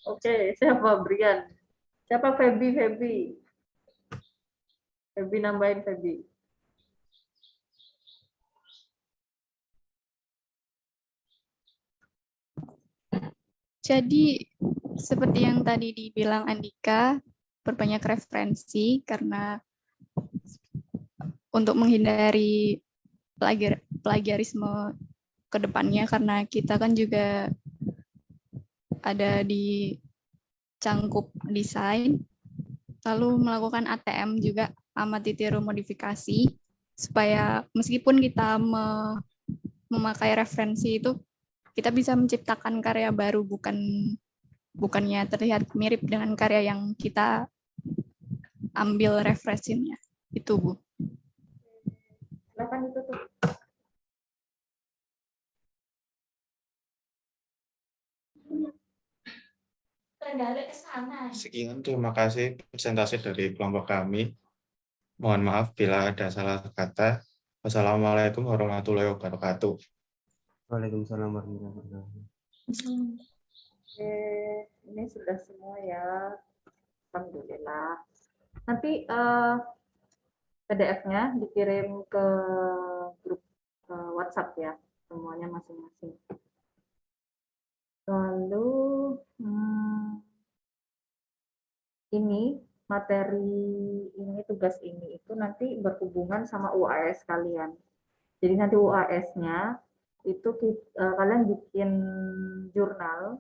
Oke, siapa Brian? Siapa Feby? Feby nambahin Feby. Jadi seperti yang tadi dibilang Andika, perbanyak referensi karena untuk menghindari plagiarisme ke depannya, karena kita kan juga ada di cangkup desain, lalu melakukan ATM juga, amati tiru modifikasi, supaya meskipun kita memakai referensi itu, kita bisa menciptakan karya baru, bukannya terlihat mirip dengan karya yang kita ambil referensinya. Itu Bu. Silakan ditutup. Sekian, terima kasih presentasi dari kelompok kami. Mohon maaf bila ada salah kata. Wassalamualaikum warahmatullahi wabarakatuh. Waalaikumsalam warahmatullahi wabarakatuh. Oke, ini sudah semua ya. Alhamdulillah. Nanti PDF-nya dikirim ke grup WhatsApp ya, semuanya masing-masing. Lalu ini materi ini, tugas ini itu nanti berhubungan sama UAS kalian. Jadi nanti UAS-nya itu kalian bikin jurnal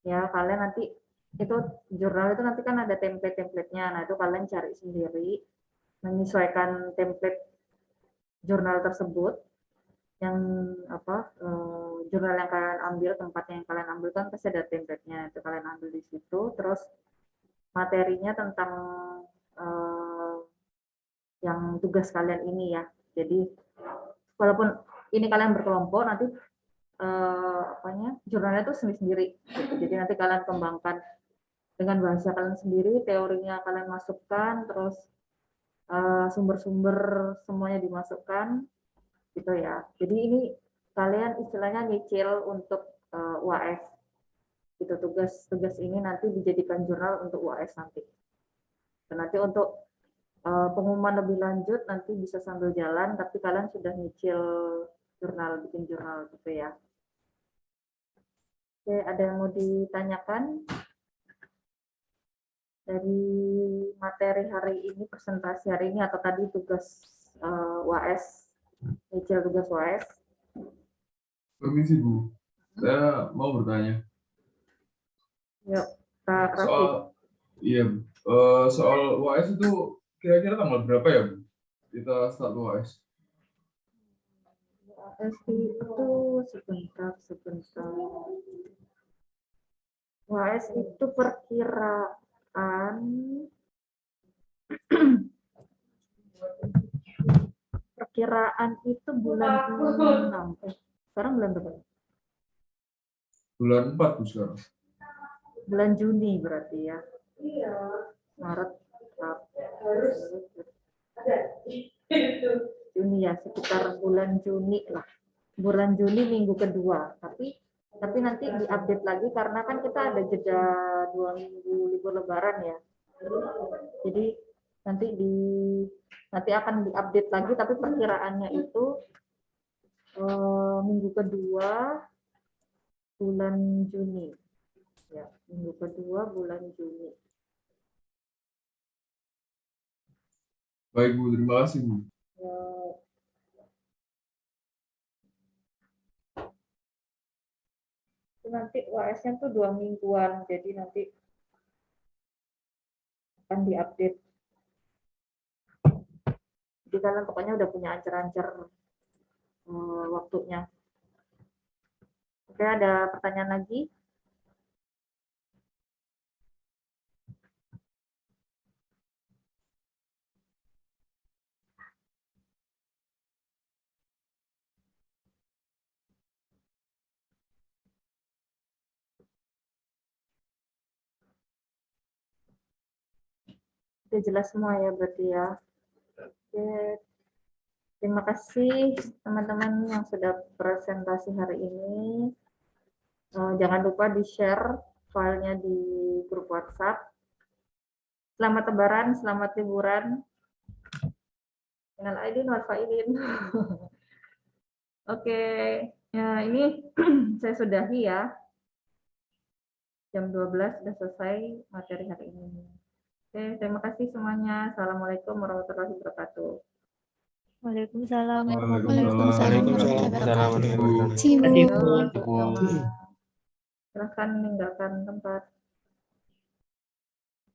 ya, kalian nanti itu jurnal itu nanti kan ada template-templatenya. Nah, itu kalian cari sendiri, menyesuaikan template jurnal tersebut yang jurnal yang kalian ambil, tempatnya yang kalian ambil kan pasti ada template-nya, itu kalian ambil di situ. Terus materinya tentang yang tugas kalian ini ya. Jadi walaupun ini kalian berkelompok, nanti jurnalnya itu sendiri-sendiri. Gitu. Jadi nanti kalian kembangkan dengan bahasa kalian sendiri, teorinya kalian masukkan, terus sumber-sumber semuanya dimasukkan, gitu ya. Jadi ini kalian istilahnya nyicil untuk UAS. Itu tugas ini nanti dijadikan jurnal untuk UAS nanti. Dan nanti untuk pengumuman lebih lanjut nanti bisa sambil jalan, tapi kalian sudah nyicil jurnal, bikin jurnal gitu ya. Oke, ada yang mau ditanyakan dari materi hari ini, presentasi hari ini, atau tadi tugas UAS, nyicil tugas UAS? Permisi Bu, saya mau bertanya. Yuk, Kak Raffi. Soal UAS itu kira-kira tanggal berapa ya Bu? Kita start UAS. UAS itu sebentar. UAS itu perkiraan itu bulan 6. Sekarang bulan berapa? Bulan 4 Bu sekarang. Bulan Juni berarti ya. Maret, April, Juni ya, sekitar bulan Juni lah. Bulan Juni minggu kedua. Tapi nanti diupdate lagi karena kan kita ada jeda 2 minggu libur Lebaran ya. Jadi nanti akan diupdate lagi, tapi perkiraannya itu minggu kedua bulan Juni. Ya, minggu kedua bulan Juni. Baik Bu, terima kasih Bu. Ya. Nanti UAS-nya tuh 2 mingguan, jadi nanti akan diupdate. Jadi kalian pokoknya udah punya ancer-ancer waktunya. Oke, ada pertanyaan lagi? Udah jelas semua ya berarti ya. Oke. Terima kasih teman-teman yang sudah presentasi hari ini. Jangan lupa di-share filenya di grup WhatsApp. Selamat Lebaran, selamat liburan. Minal aidin wal faizin. Oke, ya ini saya sudahi ya. Jam 12 sudah selesai materi hari ini. Oke, terima kasih semuanya. Assalamualaikum warahmatullahi wabarakatuh. Waalaikumsalam. Waalaikumsalam. Silahkan meninggalkan tempat.